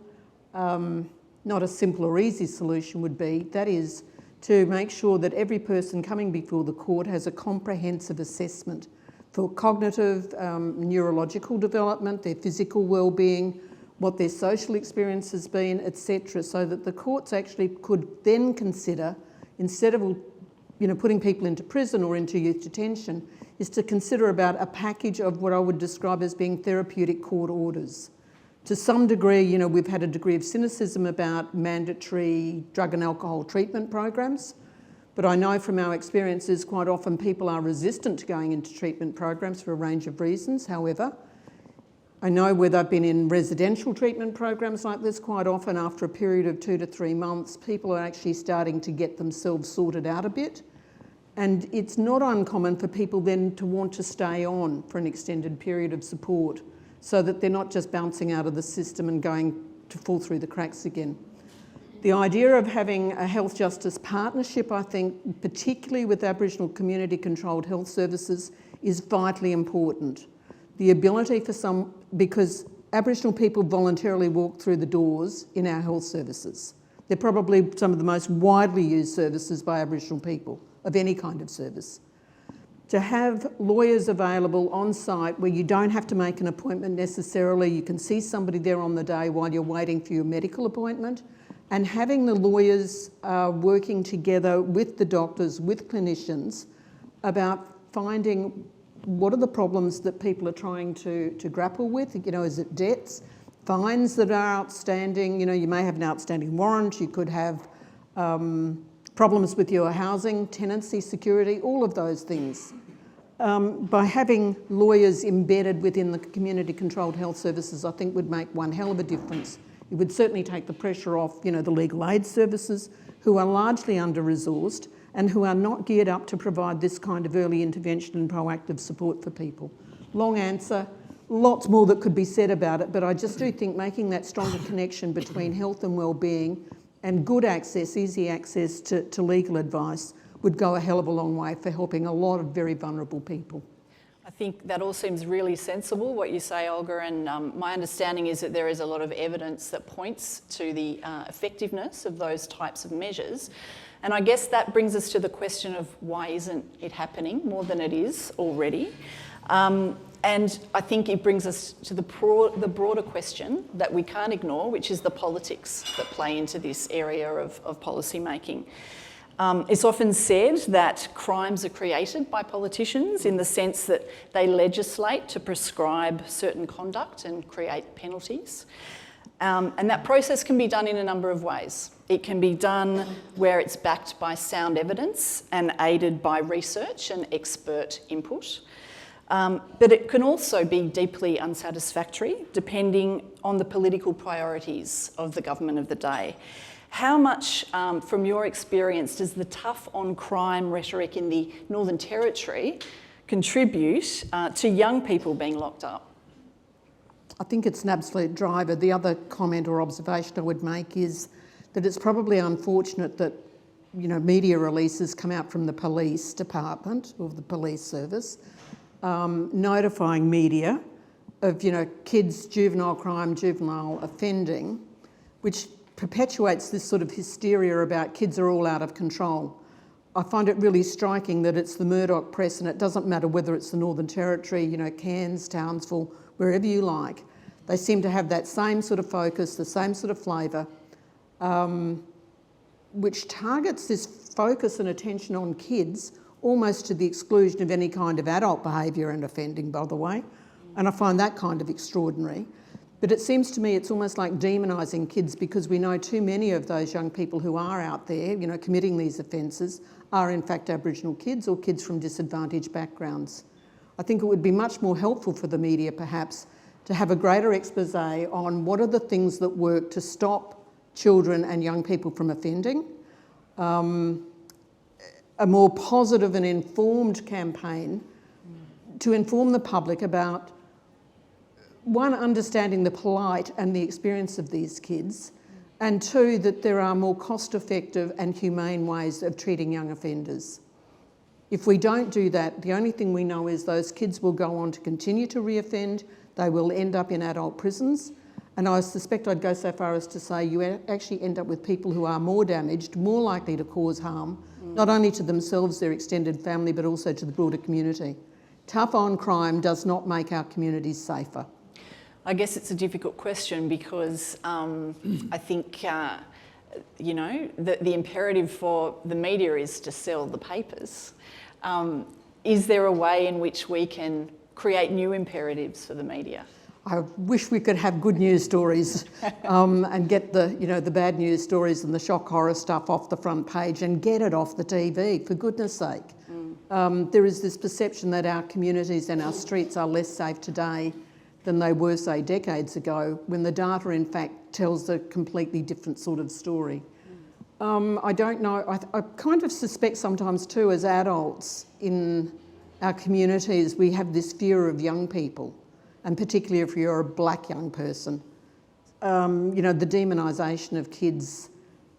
not a simple or easy solution would be, that is to make sure that every person coming before the court has a comprehensive assessment for cognitive, neurological development, their physical well-being, what their social experience has been, etc., so that the courts actually could then consider, instead of putting people into prison or into youth detention, is to consider about a package of what I would describe as being therapeutic court orders. To some degree, we've had a degree of cynicism about mandatory drug and alcohol treatment programs, but I know from our experiences quite often people are resistant to going into treatment programs for a range of reasons. However, I know where they've been in residential treatment programs like this, quite often after a period of 2 to 3 months, people are actually starting to get themselves sorted out a bit. And it's not uncommon for people then to want to stay on for an extended period of support, so that they're not just bouncing out of the system and going to fall through the cracks again. The idea of having a health justice partnership, I think, particularly with Aboriginal community-controlled health services, is vitally important. The ability for because Aboriginal people voluntarily walk through the doors in our health services. They're probably some of the most widely used services by Aboriginal people of any kind of service. To have lawyers available on site where you don't have to make an appointment necessarily, you can see somebody there on the day while you're waiting for your medical appointment, and having the lawyers working together with the doctors, with clinicians, about finding what are the problems that people are trying to grapple with. You know, is it debts, fines that are outstanding? You know, you may have an outstanding warrant, you could have problems with your housing, tenancy, security, all of those things. By having lawyers embedded within the community-controlled health services, I think would make one hell of a difference. It would certainly take the pressure off, you know, the legal aid services, who are largely under-resourced and who are not geared up to provide this kind of early intervention and proactive support for people. Long answer, lots more that could be said about it, but I just do think making that stronger connection between health and wellbeing and good access, easy access to legal advice would go a hell of a long way for helping a lot of very vulnerable people. I think that all seems really sensible, what you say, Olga, and my understanding is that there is a lot of evidence that points to the effectiveness of those types of measures. And I guess that brings us to the question of why isn't it happening more than it is already? And I think it brings us to the broader question that we can't ignore, which is the politics that play into this area of policy making. It's often said that crimes are created by politicians in the sense that they legislate to prescribe certain conduct and create penalties. And that process can be done in a number of ways. It can be done where it's backed by sound evidence and aided by research and expert input. But it can also be deeply unsatisfactory, depending on the political priorities of the government of the day. How much, from your experience, does the tough on crime rhetoric in the Northern Territory contribute to young people being locked up? I think it's an absolute driver. The other comment or observation I would make is that it's probably unfortunate that, you know, media releases come out from the police department or the police service, notifying media of, you know, kids, juvenile crime, juvenile offending, which perpetuates this sort of hysteria about kids are all out of control. I find it really striking that it's the Murdoch press, and it doesn't matter whether it's the Northern Territory, you know, Cairns, Townsville, wherever you like. They seem to have that same sort of focus, the same sort of flavour, which targets this focus and attention on kids almost to the exclusion of any kind of adult behaviour and offending, by the way. And I find that kind of extraordinary. But it seems to me it's almost like demonising kids, because we know too many of those young people who are out there, you know, committing these offences are in fact Aboriginal kids or kids from disadvantaged backgrounds. I think it would be much more helpful for the media perhaps to have a greater expose on what are the things that work to stop children and young people from offending, a more positive and informed campaign to inform the public about, one, understanding the plight and the experience of these kids, and two, that there are more cost-effective and humane ways of treating young offenders. If we don't do that, the only thing we know is those kids will go on to continue to reoffend, they will end up in adult prisons, and I suspect I'd go so far as to say you actually end up with people who are more damaged, more likely to cause harm, not only to themselves, their extended family, but also to the broader community. Tough on crime does not make our communities safer. I guess it's a difficult question because I think, you know, the imperative for the media is to sell the papers. Is there a way in which we can create new imperatives for the media? I wish we could have good news stories and get the, you know, the bad news stories and the shock horror stuff off the front page and get it off the TV, for goodness sake. There is this perception that our communities and our streets are less safe today than they were, say, decades ago, when the data, in fact, tells a completely different sort of story. I don't know, I kind of suspect sometimes too, as adults in our communities, we have this fear of young people, and particularly if you're a black young person. You know, the demonisation of kids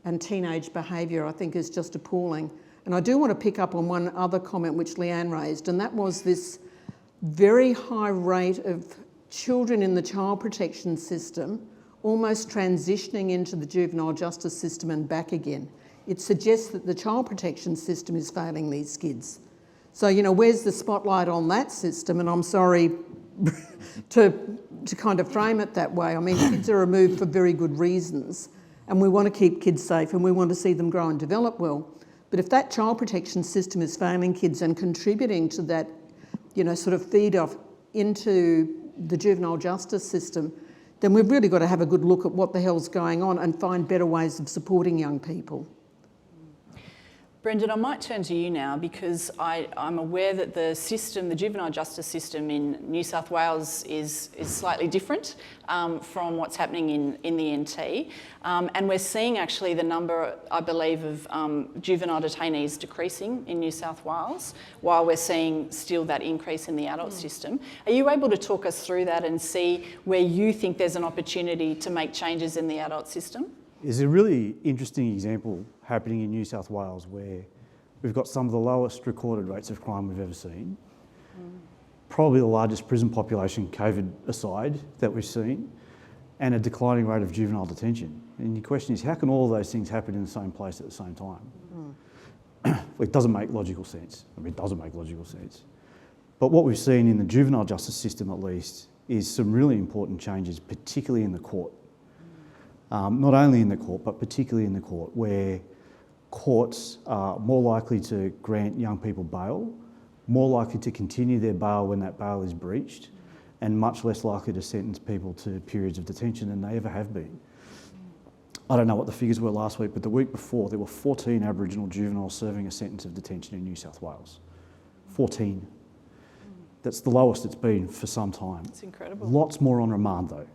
and teenage behaviour, I think, is just appalling. And I do want to pick up on one other comment which Leanne raised, and that was this very high rate of children in the child protection system almost transitioning into the juvenile justice system and back again. It suggests that the child protection system is failing these kids. So, you know, where's the spotlight on that system? And I'm sorry to kind of frame it that way. I mean, kids are removed for very good reasons, and we want to keep kids safe and we want to see them grow and develop well. But if that child protection system is failing kids and contributing to that, you know, sort of feed off into the juvenile justice system, then we've really got to have a good look at what the hell's going on and find better ways of supporting young people. Brendan, I might turn to you now because I'm aware that the system, the juvenile justice system in New South Wales is slightly different from what's happening in the NT. And we're seeing actually the number, I believe, of juvenile detainees decreasing in New South Wales, while we're seeing still that increase in the adult system. Are you able to talk us through that and see where you think there's an opportunity to make changes in the adult system? There's a really interesting example happening in New South Wales where we've got some of the lowest recorded rates of crime we've ever seen, probably the largest prison population, COVID aside, that we've seen, and a declining rate of juvenile detention. And the question is, how can all of those things happen in the same place at the same time? It doesn't make logical sense. I mean, it doesn't make logical sense. But what we've seen in the juvenile justice system, at least, is some really important changes, particularly in the court. Not only in the court, but particularly in the court, where courts are more likely to grant young people bail, more likely to continue their bail when that bail is breached, and much less likely to sentence people to periods of detention than they ever have been. I don't know what the figures were last week, but the week before there were 14 Aboriginal juveniles serving a sentence of detention in New South Wales. 14. That's the lowest it's been for some time. It's incredible. Lots more on remand though.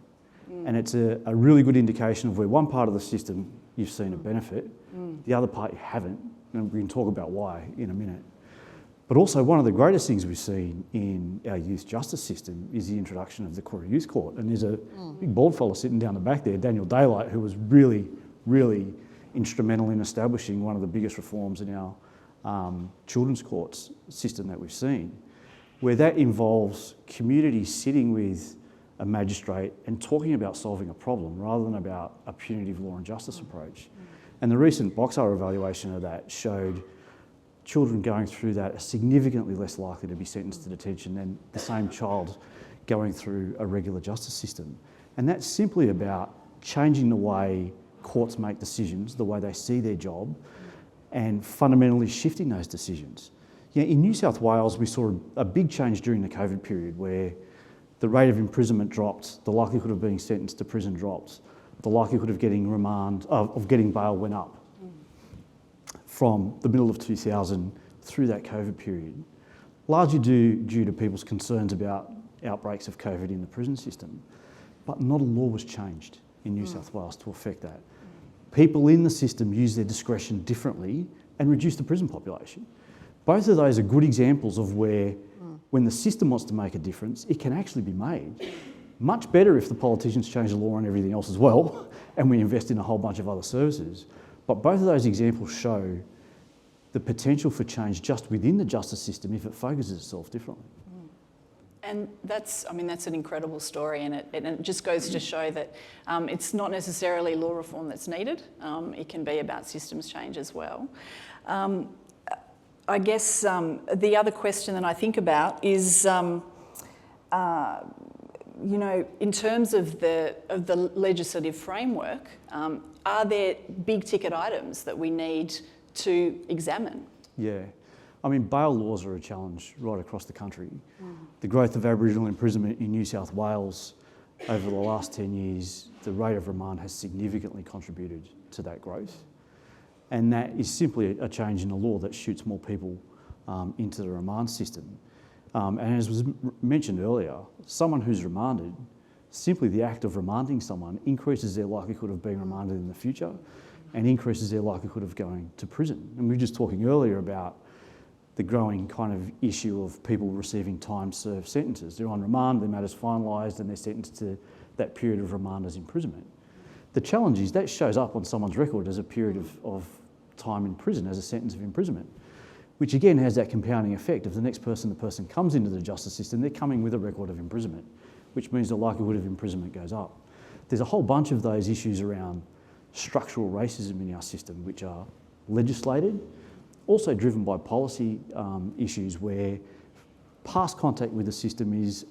And it's a really good indication of where one part of the system you've seen a benefit, the other part you haven't, and we can talk about why in a minute. But also one of the greatest things we've seen in our youth justice system is the introduction of the Koori Youth Court. And there's a big bald fella sitting down the back there, Daniel Daylight, who was really, really instrumental in establishing one of the biggest reforms in our children's courts system that we've seen, where that involves communities sitting with a magistrate and talking about solving a problem rather than about a punitive law and justice approach. And the recent Boxar evaluation of that showed children going through that are significantly less likely to be sentenced to detention than the same child going through a regular justice system. And that's simply about changing the way courts make decisions, the way they see their job, and fundamentally shifting those decisions. Yeah, in New South Wales, we saw a big change during the COVID period where the rate of imprisonment dropped, the likelihood of being sentenced to prison dropped, the likelihood of getting remand, of getting bail went up from the middle of 2000 through that COVID period, largely due to people's concerns about outbreaks of COVID in the prison system. But not a law was changed in New South Wales to affect that. People in the system use their discretion differently and reduce the prison population. Both of those are good examples of where when the system wants to make a difference, it can actually be made. Much better if the politicians change the law and everything else as well, and we invest in a whole bunch of other services. But both of those examples show the potential for change just within the justice system if it focuses itself differently. And that's an incredible story, and it just goes to show that it's not necessarily law reform that's needed. It can be about systems change as well. I guess the other question that I think about is, you know, in terms of the legislative framework, are there big ticket items that we need to examine? Yeah. I mean, bail laws are a challenge right across the country. The growth of Aboriginal imprisonment in New South Wales over the last 10 years, the rate of remand has significantly contributed to that growth. And that is simply a change in the law that shoots more people into the remand system. And as was mentioned earlier, someone who's remanded, simply the act of remanding someone increases their likelihood of being remanded in the future and increases their likelihood of going to prison. And we were just talking earlier about the growing kind of issue of people receiving time-served sentences. They're on remand, their matter's finalised, and they're sentenced to that period of remand as imprisonment. The challenge is that shows up on someone's record as a period of time in prison, as a sentence of imprisonment, which again has that compounding effect. If the next person comes into the justice system, they're coming with a record of imprisonment, which means the likelihood of imprisonment goes up. There's a whole bunch of those issues around structural racism in our system, which are legislated, also driven by policy issues where past contact with the system is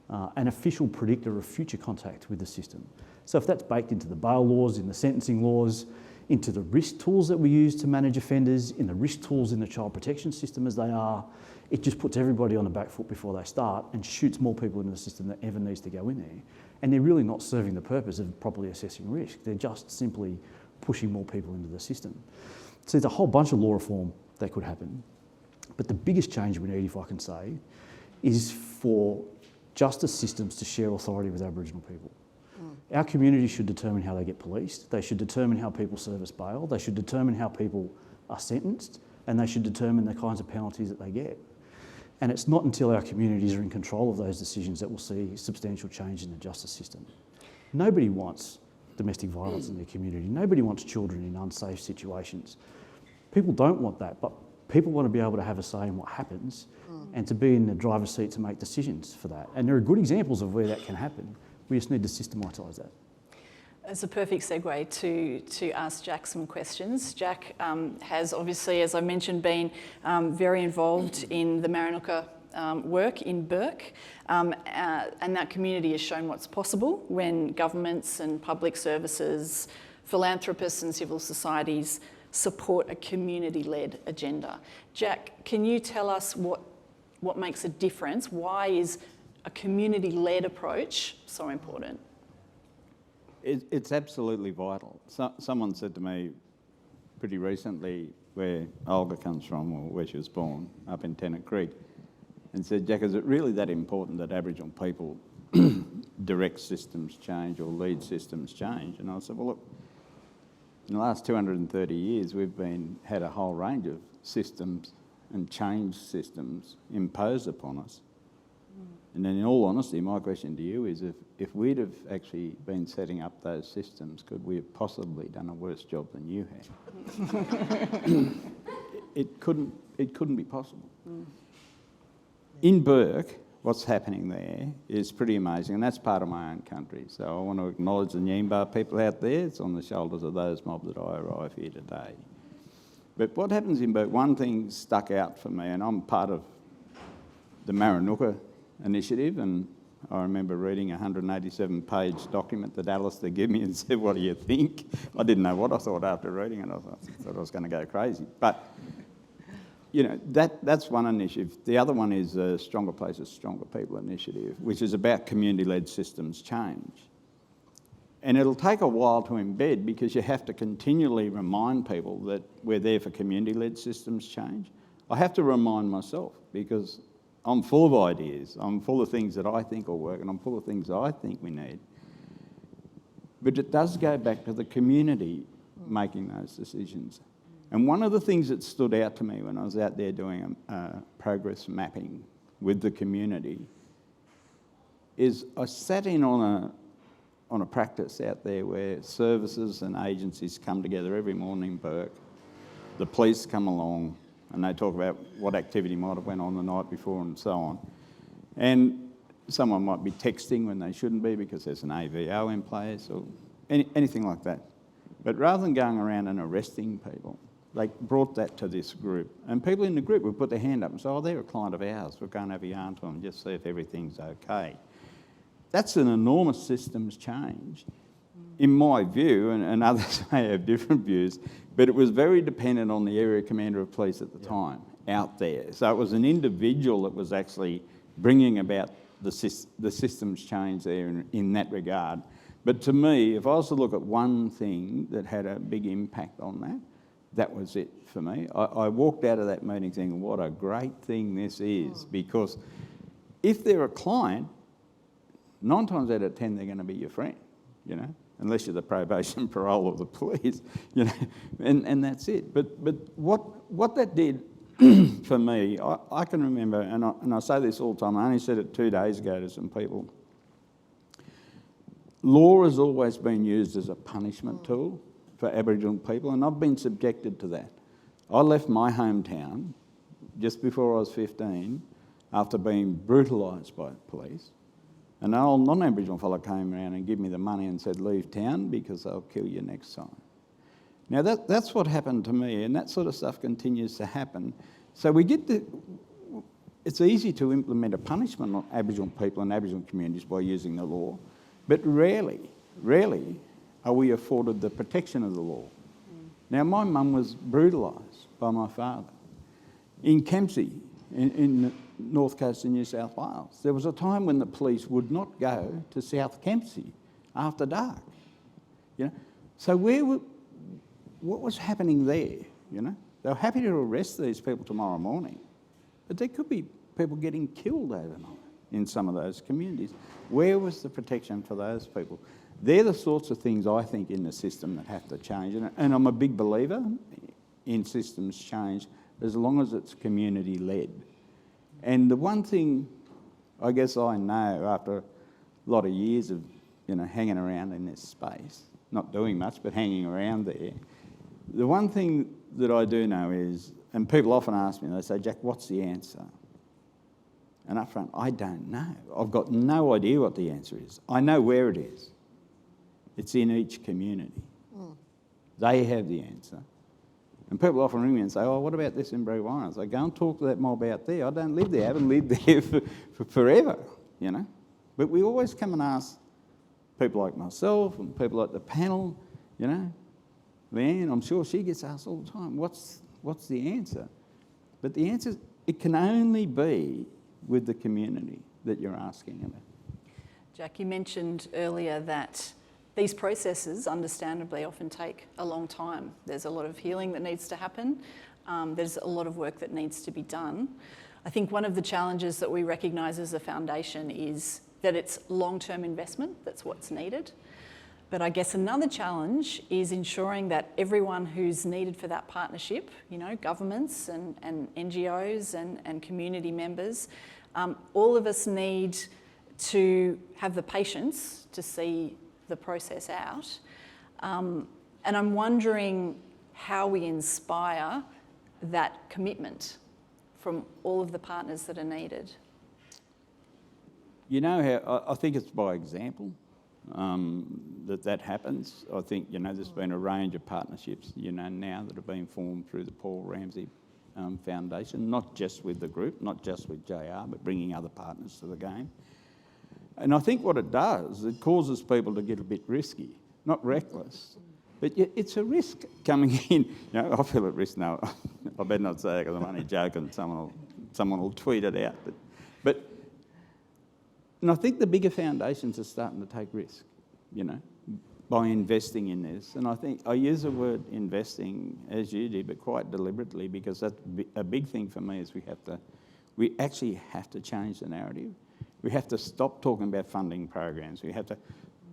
an official predictor of future contact with the system. So if that's baked into the bail laws, in the sentencing laws, into the risk tools that we use to manage offenders, in the risk tools in the child protection system as they are, it just puts everybody on the back foot before they start and shoots more people into the system that ever needs to go in there. And they're really not serving the purpose of properly assessing risk. They're just simply pushing more people into the system. So there's a whole bunch of law reform that could happen. But the biggest change we need, if I can say, is for justice systems to share authority with Aboriginal people. Our community should determine how they get policed. They should determine how people service bail. They should determine how people are sentenced, and they should determine the kinds of penalties that they get. And it's not until our communities are in control of those decisions that we'll see substantial change in the justice system. Nobody wants domestic violence in their community. Nobody wants children in unsafe situations. People don't want that, but people want to be able to have a say in what happens and to be in the driver's seat to make decisions for that. And there are good examples of where that can happen. We just need to systematise that. It's a perfect segue to ask Jack some questions. Jack has obviously, as I mentioned, been very involved in the Maranoka work in Bourke, and that community has shown what's possible when governments and public services, philanthropists and civil societies support a community-led agenda. Jack, can you tell us what makes a difference? Why is a community-led approach so important? It's absolutely vital. Someone said to me pretty recently where Olga comes from, or where she was born, up in Tennant Creek, and said, Jack, is it really that important that Aboriginal people direct systems change or lead systems change? And I said, well, look, in the last 230 years, we've had a whole range of systems and change systems imposed upon us. And then in all honesty, my question to you is if we'd have actually been setting up those systems, could we have possibly done a worse job than you had? It couldn't be possible. In Bourke, what's happening there is pretty amazing, and that's part of my own country. So I want to acknowledge the Nyimba people out there. It's on the shoulders of those mob that I arrive here today. But what happens in Bourke, one thing stuck out for me, and I'm part of the Maranoka initiative, and I remember reading a 187-page document that Alistair gave me and said, what do you think? I didn't know what I thought after reading it. I thought I was going to go crazy. But, you know, that's one initiative. The other one is a Stronger Places, Stronger People initiative, which is about community-led systems change. And it'll take a while to embed because you have to continually remind people that we're there for community-led systems change. I have to remind myself because I'm full of ideas. I'm full of things that I think will work, and I'm full of things I think we need. But it does go back to the community making those decisions. And one of the things that stood out to me when I was out there doing progress mapping with the community is I sat in on a practice out there where services and agencies come together every morning in Bourke. The police come along, and they talk about what activity might have went on the night before and so on. And someone might be texting when they shouldn't be because there's an AVO in place or anything like that. But rather than going around and arresting people, they brought that to this group. And people in the group would put their hand up and say, oh, they're a client of ours. We'll go and have a yarn to them, just see if everything's okay. That's an enormous systems change. In my view, and others may have different views, but it was very dependent on the area commander of police at the time out there. So it was an individual that was actually bringing about the systems change there in that regard. But to me, if I was to look at one thing that had a big impact on that, that was it for me. I walked out of that meeting thinking, what a great thing this is, because if they're a client, 9 times out of 10 they're going to be your friend, you know, unless you're the probation parole of the police, you know, and that's it. But what that did for me, I can remember, and I say this all the time, I only said it 2 days ago to some people. law has always been used as a punishment tool for Aboriginal people, and I've been subjected to that. I left my hometown just before I was 15 after being brutalised by police. An old non-Aboriginal fellow came around and gave me the money and said, leave town because they'll kill you next time. Now that's what happened to me, and that sort of stuff continues to happen. So it's easy to implement a punishment on Aboriginal people and Aboriginal communities by using the law, but rarely are we afforded the protection of the law. Now, my mum was brutalised by my father. In Kempsey, in the north coast of New South Wales, there was a time when the police would not go to South Kempsey after dark. You know? So what was happening there? You know? They were happy to arrest these people tomorrow morning, but there could be people getting killed overnight in some of those communities. Where was the protection for those people? They're the sorts of things I think in the system that have to change. And I'm a big believer in systems change as long as it's community-led. And the one thing I guess I know after a lot of years of hanging around in this space, not doing much but hanging around there, the one thing that I do know is, and people often ask me, they say, Jack, what's the answer? And up front, I don't know. I've got no idea what the answer is. I know where it is. It's in each community. They have the answer. And people often ring me and say, oh, what about this in Brewarrens? I say, go and talk to that mob out there. I don't live there. I haven't lived there for forever, But we always come and ask people like myself and people like the panel, Leanne, I'm sure she gets asked all the time, what's the answer? But the answer, it can only be with the community that you're asking about. Jack, you mentioned earlier that these processes, understandably, often take a long time. There's a lot of healing that needs to happen. There's a lot of work that needs to be done. I think one of the challenges that we recognise as a foundation is that it's long-term investment, that's what's needed. But I guess another challenge is ensuring that everyone who's needed for that partnership, governments and NGOs and community members, all of us need to have the patience to see the process out. And I'm wondering how we inspire that commitment from all of the partners that are needed. I think it's by example that happens. I think, there's been a range of partnerships, now that have been formed through the Paul Ramsay Foundation, not just with the group, not just with JR, but bringing other partners to the game. And I think what it does, it causes people to get a bit risky, not reckless, but it's a risk coming in. I feel at risk now. I better not say it because I'm only joking. Someone will tweet it out. And I think the bigger foundations are starting to take risk, by investing in this. And I think I use the word investing as you do, but quite deliberately, because that's a big thing for me is we actually have to change the narrative. We have to stop talking about funding programs. We have to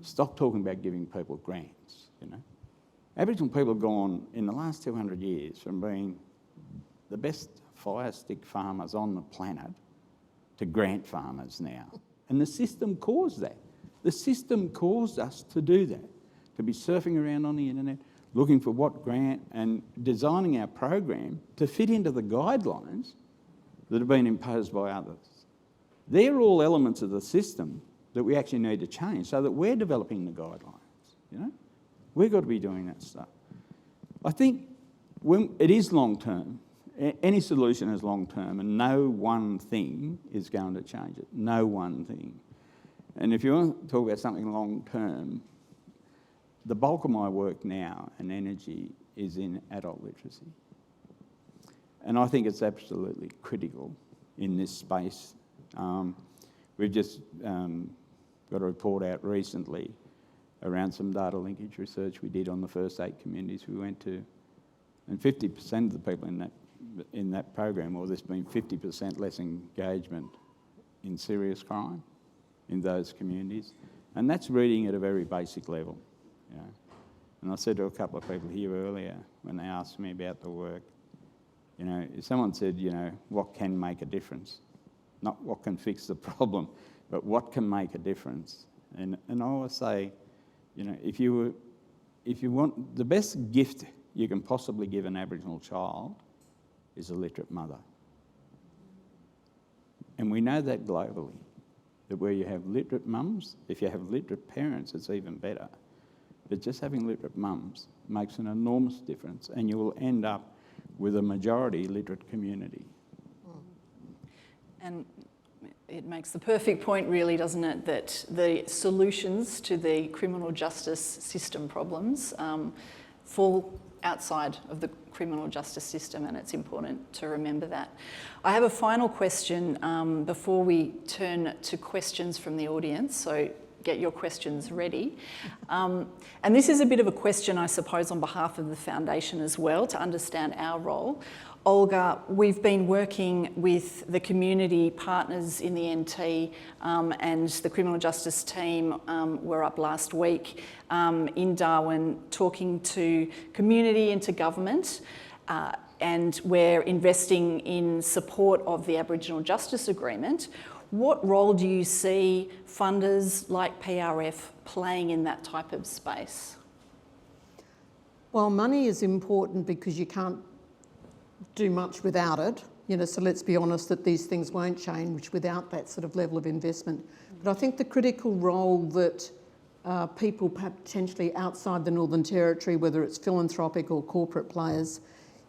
stop talking about giving people grants, Aboriginal people have gone, in the last 200 years, from being the best fire stick farmers on the planet to grant farmers now. And the system caused that. The system caused us to do that, to be surfing around on the internet, looking for what grant and designing our program to fit into the guidelines that have been imposed by others. They're all elements of the system that we actually need to change so that we're developing the guidelines, We've got to be doing that stuff. I think when it is long-term, any solution is long-term, and no one thing is going to change it. No one thing. And if you want to talk about something long-term, the bulk of my work now and energy is in adult literacy. And I think it's absolutely critical in this space. We've just got a report out recently around some data linkage research we did on the first 8 communities we went to, and 50% of the people in that program, or there's been 50% less engagement in serious crime in those communities, and that's reading at a very basic level. And I said to a couple of people here earlier when they asked me about the work, if someone said, what can make a difference? Not what can fix the problem, but what can make a difference? And I always say, You know, if you want, the best gift you can possibly give an Aboriginal child is a literate mother. And we know that globally, that where you have literate mums, if you have literate parents, it's even better. But just having literate mums makes an enormous difference, and you will end up with a majority literate community. And it makes the perfect point, really, doesn't it, that the solutions to the criminal justice system problems fall outside of the criminal justice system, and it's important to remember that. I have a final question before we turn to questions from the audience, so get your questions ready. And this is a bit of a question, I suppose, on behalf of the Foundation as well, to understand our role. Olga, we've been working with the community partners in the NT and the criminal justice team were up last week in Darwin talking to community and to government, and we're investing in support of the Aboriginal Justice Agreement. What role do you see funders like PRF playing in that type of space? Well, money is important because you can't do much without it, you know, so let's be honest that these things won't change without that sort of level of investment. But I think the critical role that people potentially outside the Northern Territory, whether it's philanthropic or corporate players,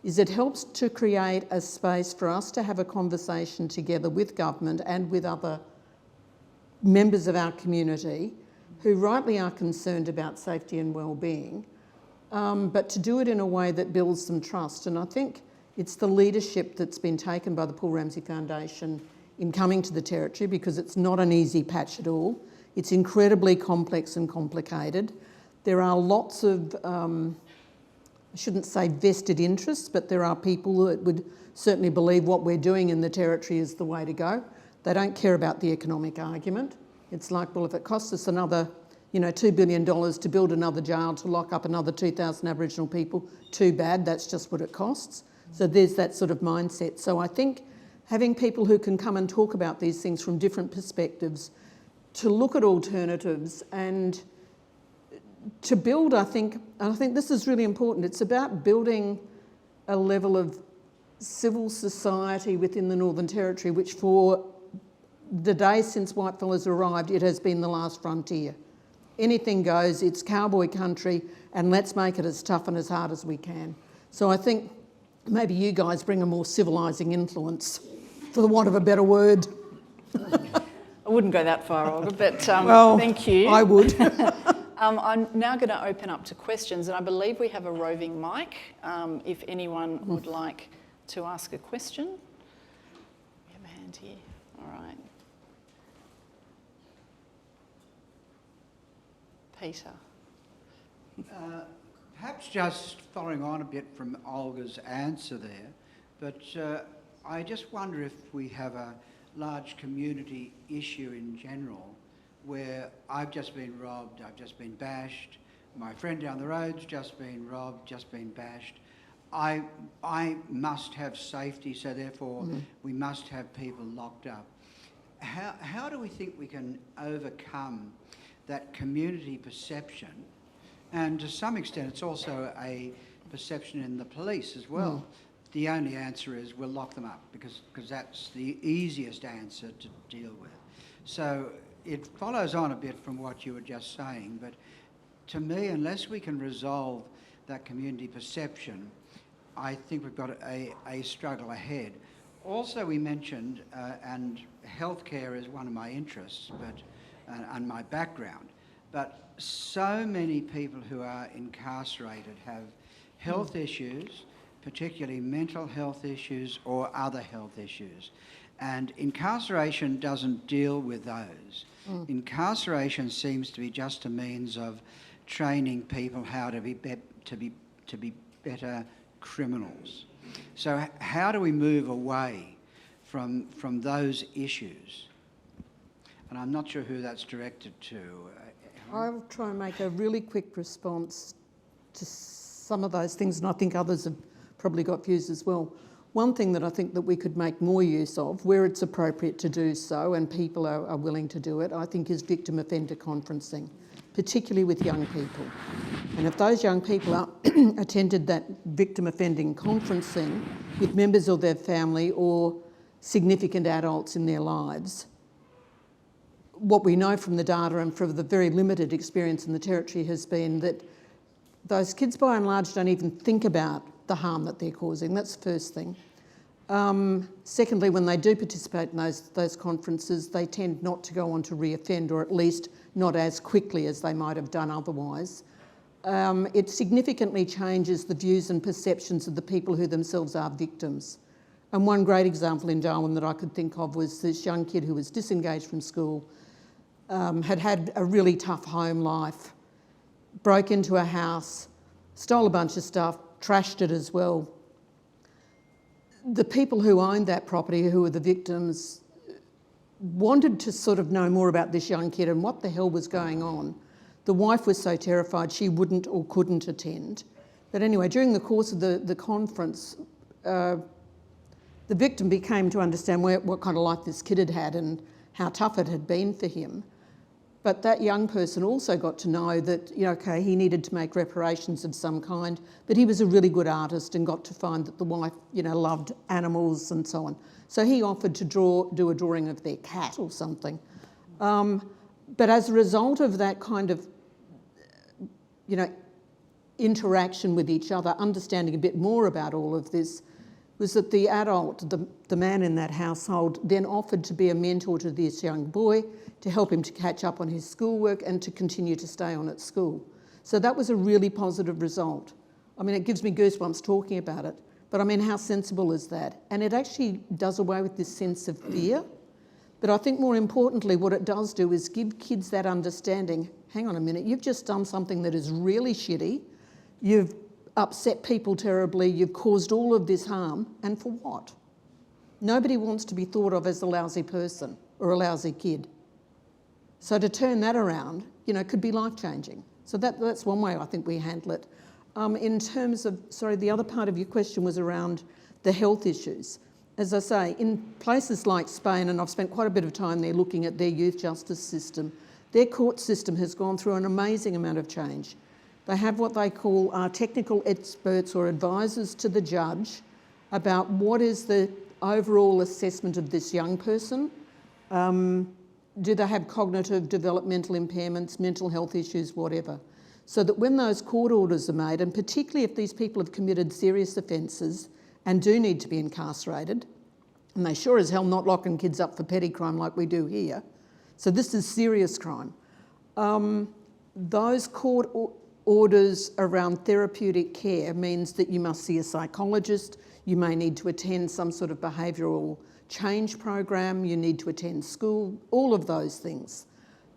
is it helps to create a space for us to have a conversation together with government and with other members of our community who rightly are concerned about safety and well-being, but to do it in a way that builds some trust. And I think it's the leadership that's been taken by the Paul Ramsay Foundation in coming to the Territory, because it's not an easy patch at all. It's incredibly complex and complicated. There are lots of, I shouldn't say vested interests, but there are people that would certainly believe what we're doing in the Territory is the way to go. They don't care about the economic argument. It's like, well, if it costs us another, you know, $2 billion to build another jail to lock up another 2,000 Aboriginal people, too bad, that's just what it costs. So there's that sort of mindset. So I think having people who can come and talk about these things from different perspectives, to look at alternatives and to build, I think this is really important. It's about building a level of civil society within the Northern Territory, which for the day since whitefellas arrived, it has been the last frontier. Anything goes, it's cowboy country, and let's make it as tough and as hard as we can. So I think maybe you guys bring a more civilising influence, for the want of a better word. I wouldn't go that far, Olga, but well, thank you. I would. I'm now going to open up to questions, and I believe we have a roving mic if anyone would like to ask a question. We have a hand here. All right. Peter. Perhaps just following on a bit from Olga's answer there, but I just wonder if we have a large community issue in general where I've just been robbed, I've just been bashed, my friend down the road's just been robbed, just been bashed. I must have safety, so therefore we must have people locked up. How do we think we can overcome that community perception? And to some extent, it's also a perception in the police as well. The only answer is we'll lock them up because that's the easiest answer to deal with. So it follows on a bit from what you were just saying, but to me, unless we can resolve that community perception, I think we've got a struggle ahead. Also, we mentioned, and healthcare is one of my interests, and my background, but so many people who are incarcerated have health issues, particularly mental health issues or other health issues. And incarceration doesn't deal with those. Incarceration seems to be just a means of training people how to be better criminals. So how do we move away from those issues? And I'm not sure who that's directed to. I'll try and make a really quick response to some of those things, and I think others have probably got views as well. One thing that I think that we could make more use of, where it's appropriate to do so and people are willing to do it, I think is victim offender conferencing. particularly with young people. And if those young people attended that victim offending conferencing with members of their family or significant adults in their lives, what we know from the data and from the very limited experience in the Territory has been that those kids by and large don't even think about the harm that they're causing. That's the first thing. Secondly, when they do participate in those conferences, they tend not to go on to reoffend, or at least not as quickly as they might have done otherwise. It significantly changes the views and perceptions of the people who themselves are victims. And one great example in Darwin that I could think of was this young kid who was disengaged from school, had a really tough home life, broke into a house, stole a bunch of stuff, trashed it as well. The people who owned that property, who were the victims, wanted to sort of know more about this young kid and what the hell was going on. The wife was so terrified she wouldn't or couldn't attend. But anyway, during the course of the conference, the victim became to understand what kind of life this kid had had and how tough it had been for him. But that young person also got to know that, okay, he needed to make reparations of some kind, but he was a really good artist and got to find that the wife, loved animals and so on. So he offered to do a drawing of their cat or something. But as a result of that kind of, interaction with each other, understanding a bit more about all of this, was that the adult, the man in that household, then offered to be a mentor to this young boy, to help him to catch up on his schoolwork and to continue to stay on at school. So that was a really positive result. I mean, it gives me goosebumps talking about it, but I mean, how sensible is that? And it actually does away with this sense of fear. But I think more importantly, what it does do is give kids that understanding, hang on a minute, you've just done something that is really shitty, you've upset people terribly, you've caused all of this harm, and for what? Nobody wants to be thought of as a lousy person or a lousy kid. So to turn that around, could be life-changing. So that's one way I think we handle it. In terms of, the other part of your question was around the health issues. As I say, in places like Spain, and I've spent quite a bit of time there looking at their youth justice system, their court system has gone through an amazing amount of change. They have what they call technical experts or advisors to the judge about what is the overall assessment of this young person. Do they have cognitive, developmental impairments, mental health issues, whatever? So that when those court orders are made, and particularly if these people have committed serious offences and do need to be incarcerated, and they sure as hell not locking kids up for petty crime like we do here, so this is serious crime, those court orders around therapeutic care means that you must see a psychologist, you may need to attend some sort of behavioural change program, you need to attend school, all of those things.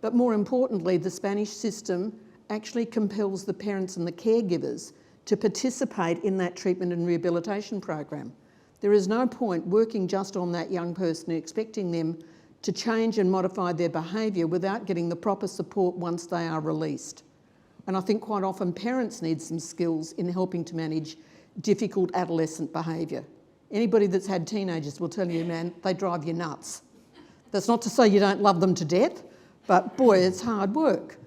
But more importantly, the Spanish system actually compels the parents and the caregivers to participate in that treatment and rehabilitation program. There is no point working just on that young person and expecting them to change and modify their behaviour without getting the proper support once they are released. And I think quite often parents need some skills in helping to manage difficult adolescent behaviour. Anybody that's had teenagers will tell you, man, they drive you nuts. That's not to say you don't love them to death, but boy, it's hard work.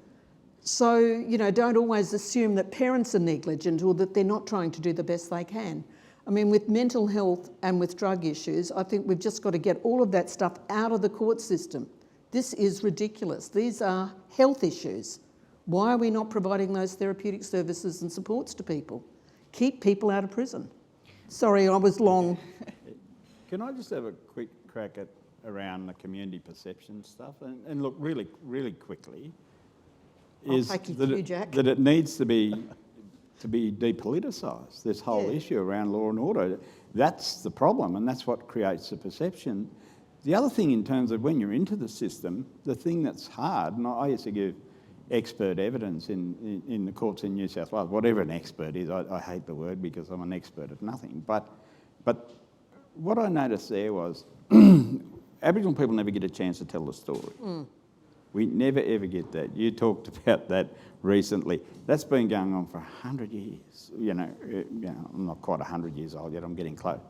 So, don't always assume that parents are negligent or that they're not trying to do the best they can. I mean, with mental health and with drug issues, I think we've just got to get all of that stuff out of the court system. This is ridiculous. These are health issues. Why are we not providing those therapeutic services and supports to people? Keep people out of prison. Sorry, I was long. Can I just have a quick crack at around the community perception stuff? And look, really, really quickly, is that it needs to be depoliticised, this whole issue around law and order. That's the problem, and that's what creates the perception. The other thing in terms of when you're into the system, the thing that's hard, and I used to give expert evidence in the courts in New South Wales, whatever an expert is, I hate the word because I'm an expert at nothing, but what I noticed there was Aboriginal people never get a chance to tell the story. We never ever get that. You talked about that recently. That's been going on for 100 years. I'm not quite 100 years old yet, I'm getting close.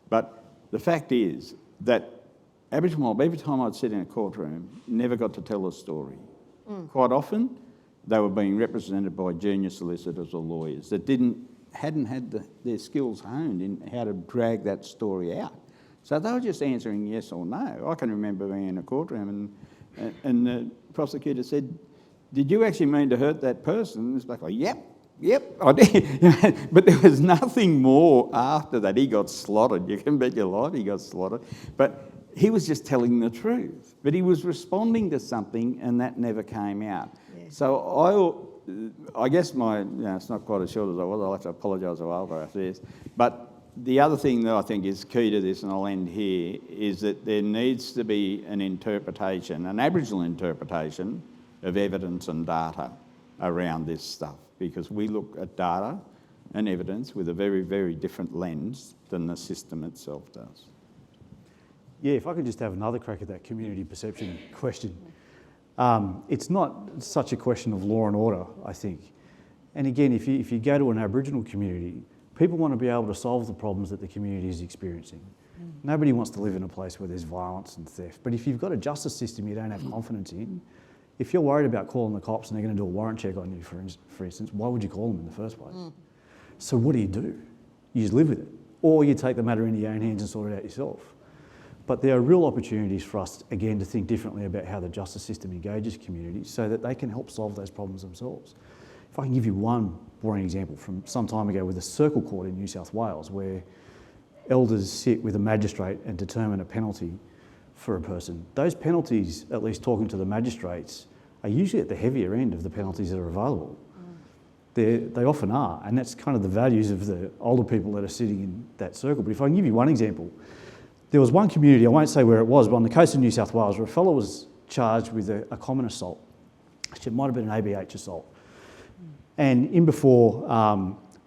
But the fact is that Aboriginal mob, every time I'd sit in a courtroom, never got to tell the story. Quite often, they were being represented by junior solicitors or lawyers that hadn't had their skills honed in how to drag that story out. So they were just answering yes or no. I can remember being in a courtroom and the prosecutor said, "Did you actually mean to hurt that person?" It's like, yep, I did. But there was nothing more after that. He got slaughtered. You can bet your life he got slaughtered. But he was just telling the truth. But he was responding to something and that never came out. Yeah. So I guess it's not quite as short as I was. I'll have to apologise to Alva after this. But the other thing that I think is key to this, and I'll end here, is that there needs to be an interpretation, an Aboriginal interpretation of evidence and data around this stuff, because we look at data and evidence with a very, very different lens than the system itself does. Yeah, if I could just have another crack at that community perception question. It's not such a question of law and order, I think. And again, if you go to an Aboriginal community, people want to be able to solve the problems that the community is experiencing. Nobody wants to live in a place where there's violence and theft. But if you've got a justice system you don't have confidence in, if you're worried about calling the cops and they're going to do a warrant check on you, for instance, why would you call them in the first place? So what do? You just live with it. Or you take the matter into your own hands and sort it out yourself. But there are real opportunities for us, again, to think differently about how the justice system engages communities so that they can help solve those problems themselves. If I can give you one boring example from some time ago with a circle court in New South Wales, where elders sit with a magistrate and determine a penalty for a person. Those penalties, at least talking to the magistrates, are usually at the heavier end of the penalties that are available. They often are, and that's kind of the values of the older people that are sitting in that circle. But if I can give you one example, there was one community, I won't say where it was, but on the coast of New South Wales, where a fellow was charged with a common assault. Actually, it might have been an ABH assault. And in before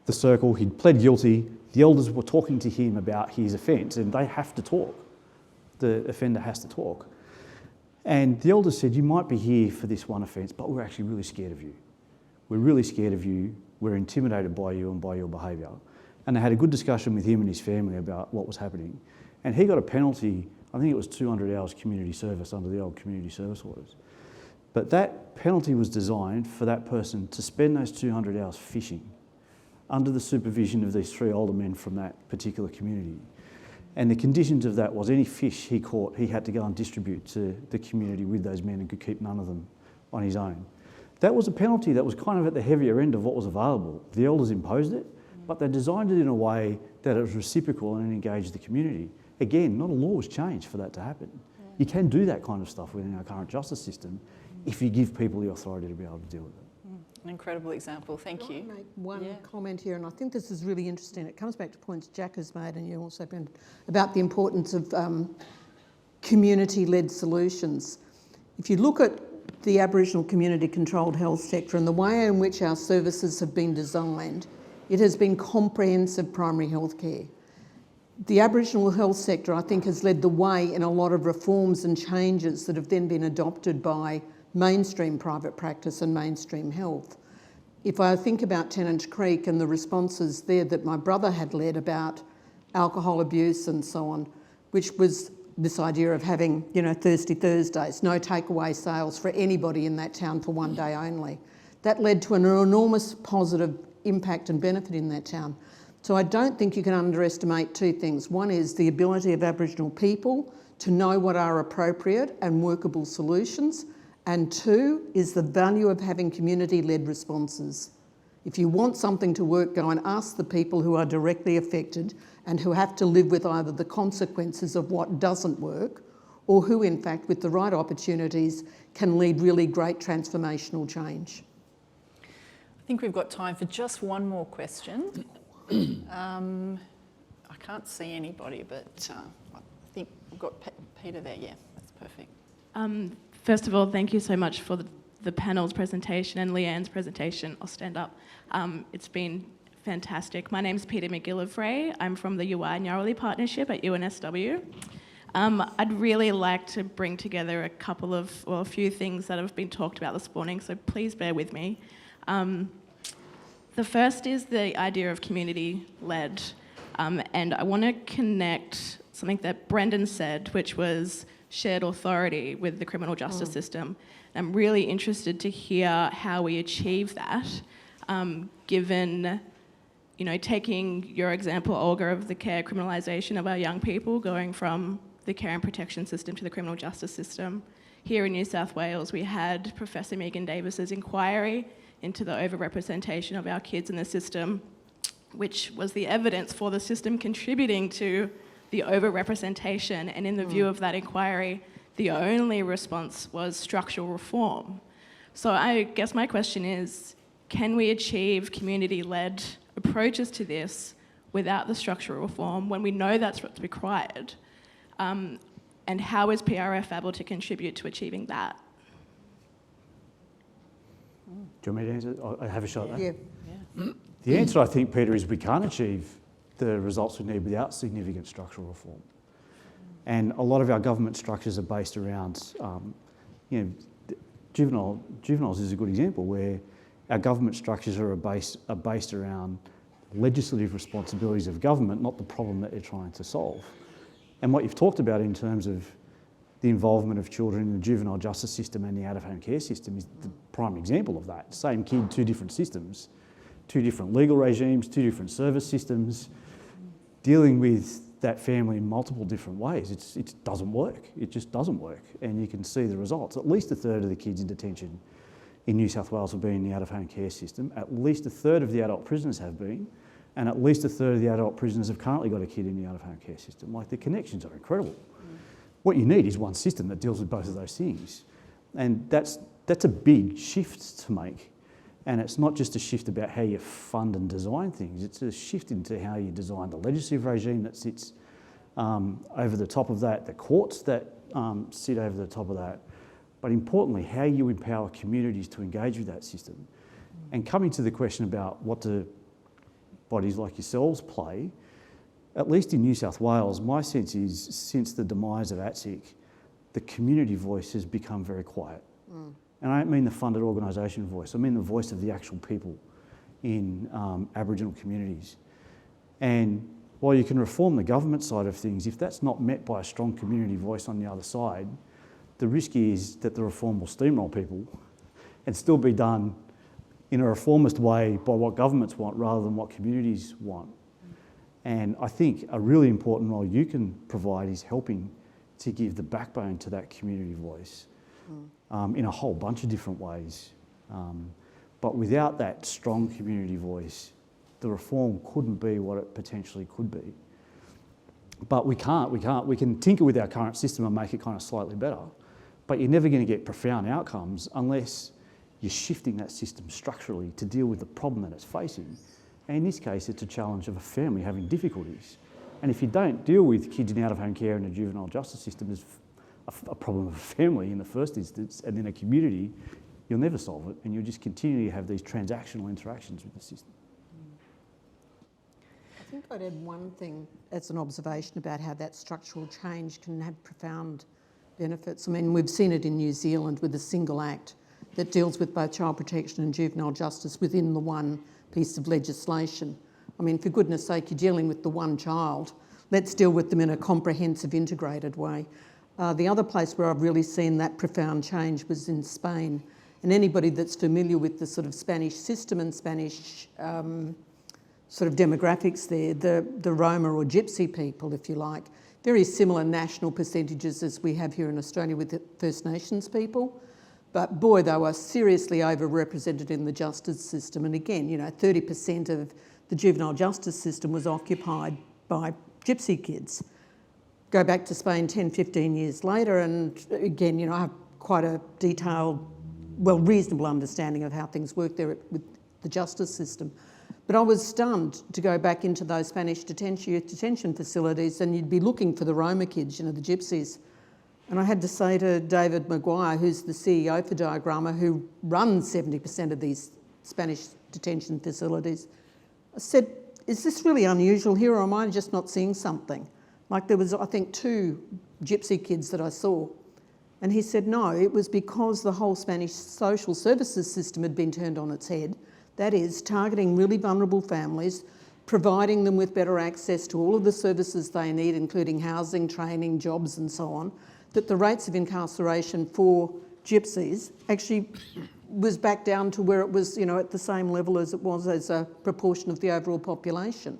the circle, he'd pled guilty. The elders were talking to him about his offence, and they have to talk. The offender has to talk. And the elders said, "You might be here for this one offence, but we're actually really scared of you. We're really scared of you. We're intimidated by you and by your behaviour." And they had a good discussion with him and his family about what was happening. And he got a penalty, I think it was 200 hours community service under the old community service orders. But that penalty was designed for that person to spend those 200 hours fishing under the supervision of these three older men from that particular community. And the conditions of that was any fish he caught, he had to go and distribute to the community with those men and could keep none of them on his own. That was a penalty that was kind of at the heavier end of what was available. The elders imposed it, but they designed it in a way that it was reciprocal and engaged the community. Again, not a law was changed for that to happen. You can do that kind of stuff within our current justice system if you give people the authority to be able to deal with it. An incredible example, thank you. Can I make one comment here, and I think this is really interesting. It comes back to points Jack has made, and you also been about the importance of community-led solutions. If you look at the Aboriginal community-controlled health sector and the way in which our services have been designed, it has been comprehensive primary health care. The Aboriginal health sector, I think, has led the way in a lot of reforms and changes that have then been adopted by mainstream private practice and mainstream health. If I think about Tennant Creek and the responses there that my brother had led about alcohol abuse and so on, which was this idea of having, Thirsty Thursdays, no takeaway sales for anybody in that town for one day only. That led to an enormous positive impact and benefit in that town. So I don't think you can underestimate two things. One is the ability of Aboriginal people to know what are appropriate and workable solutions. And two is the value of having community-led responses. If you want something to work, go and ask the people who are directly affected and who have to live with either the consequences of what doesn't work or who, in fact, with the right opportunities, can lead really great transformational change. I think we've got time for just one more question. I can't see anybody, but I think we've got Peter there. Yeah, that's perfect. First of all, thank you so much for the panel's presentation and Leanne's presentation. I'll stand up. It's been fantastic. My name's Peter McGillivray. I'm from the Yuwai Nyarawli Partnership at UNSW. I'd really like to bring together a few things that have been talked about this morning, so please bear with me. The first is the idea of community-led, and I want to connect something that Brendan said, which was shared authority with the criminal justice system. I'm really interested to hear how we achieve that, given, taking your example, Olga, of the care criminalisation of our young people, going from the care and protection system to the criminal justice system. Here in New South Wales, we had Professor Megan Davis's inquiry into the overrepresentation of our kids in the system, which was the evidence for the system contributing to the overrepresentation. And in the view of that inquiry, the only response was structural reform. So I guess my question is, can we achieve community-led approaches to this without the structural reform when we know that's what's required? And how is PRF able to contribute to achieving that? Do you want me to answer? I have a shot at that. Yeah. The answer, I think, Peter, is we can't achieve the results we need without significant structural reform. And a lot of our government structures are based around, juveniles is a good example where our government structures are based around legislative responsibilities of government, not the problem that they're trying to solve. And what you've talked about in terms of the involvement of children in the juvenile justice system and the out-of-home care system is the prime example of that. Same kid, two different systems, two different legal regimes, two different service systems, dealing with that family in multiple different ways. It doesn't work. It just doesn't work. And you can see the results. At least a third of the kids in detention in New South Wales have been in the out-of-home care system. At least a third of the adult prisoners have been. And at least a third of the adult prisoners have currently got a kid in the out-of-home care system. Like, the connections are incredible. What you need is one system that deals with both of those things. And that's a big shift to make. And it's not just a shift about how you fund and design things, it's a shift into how you design the legislative regime that sits over the top of that, the courts that sit over the top of that, but importantly, how you empower communities to engage with that system. And coming to the question about what do bodies like yourselves play, at least in New South Wales, my sense is since the demise of ATSIC, the community voice has become very quiet. And I don't mean the funded organisation voice, I mean the voice of the actual people in Aboriginal communities. And while you can reform the government side of things, if that's not met by a strong community voice on the other side, the risk is that the reform will steamroll people and still be done in a reformist way by what governments want rather than what communities want. And I think a really important role you can provide is helping to give the backbone to that community voice in a whole bunch of different ways. But without that strong community voice, the reform couldn't be what it potentially could be. But we can tinker with our current system and make it kind of slightly better, but you're never going to get profound outcomes unless you're shifting that system structurally to deal with the problem that it's facing. And in this case, it's a challenge of a family having difficulties. And if you don't deal with kids in out-of-home care in the juvenile justice system as a problem of a family in the first instance, and then a community, you'll never solve it, and you'll just continue to have these transactional interactions with the system. I think I'd add one thing as an observation about how that structural change can have profound benefits. I mean, we've seen it in New Zealand with a single act that deals with both child protection and juvenile justice within the one piece of legislation. I mean, for goodness sake, you're dealing with the one child. Let's deal with them in a comprehensive, integrated way. The other place where I've really seen that profound change was in Spain. And anybody that's familiar with the sort of Spanish system and Spanish sort of demographics there, the Roma or Gypsy people, if you like, very similar national percentages as we have here in Australia with the First Nations people. But boy, they were seriously overrepresented in the justice system. And again, 30% of the juvenile justice system was occupied by Gypsy kids. Go back to Spain 10, 15 years later, and again, I have quite a detailed, reasonable understanding of how things work there with the justice system. But I was stunned to go back into those Spanish detention facilities, and you'd be looking for the Roma kids, the Gypsies. And I had to say to David Maguire, who's the CEO for Diagramma, who runs 70% of these Spanish detention facilities, I said, is this really unusual here, or am I just not seeing something? Like, there was, I think, 2 Gypsy kids that I saw. And he said, no, it was because the whole Spanish social services system had been turned on its head. That is, targeting really vulnerable families, providing them with better access to all of the services they need, including housing, training, jobs and so on, that the rates of incarceration for gypsies actually was back down to where it was, at the same level as it was as a proportion of the overall population.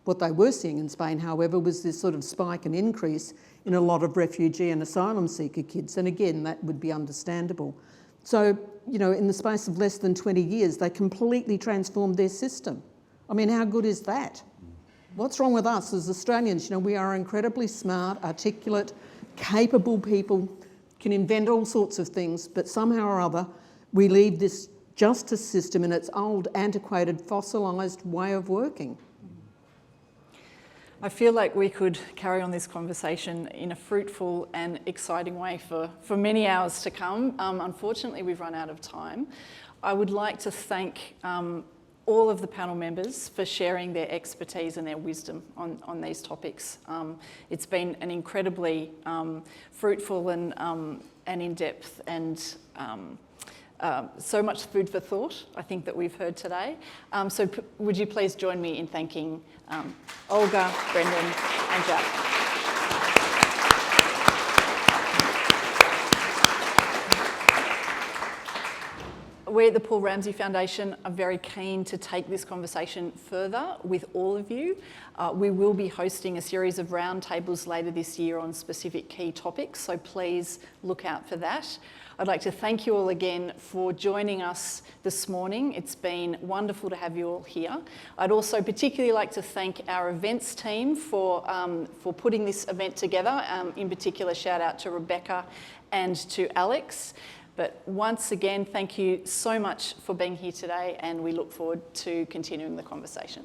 What they were seeing in Spain, however, was this sort of spike and increase in a lot of refugee and asylum seeker kids. And again, that would be understandable. So, in the space of less than 20 years, they completely transformed their system. I mean, how good is that? What's wrong with us as Australians? We are incredibly smart, articulate, capable people, can invent all sorts of things, but somehow or other, we leave this justice system in its old, antiquated, fossilised way of working. I feel like we could carry on this conversation in a fruitful and exciting way for many hours to come. Unfortunately, we've run out of time. I would like to thank all of the panel members for sharing their expertise and their wisdom on these topics. It's been an incredibly fruitful and in-depth and so much food for thought, I think, that we've heard today. So would you please join me in thanking Olga, Brendan and Jack. We at the Paul Ramsay Foundation are very keen to take this conversation further with all of you. We will be hosting a series of roundtables later this year on specific key topics, so please look out for that. I'd like to thank you all again for joining us this morning. It's been wonderful to have you all here. I'd also particularly like to thank our events team for putting this event together. In particular, shout out to Rebecca and to Alex. But once again, thank you so much for being here today, and we look forward to continuing the conversation.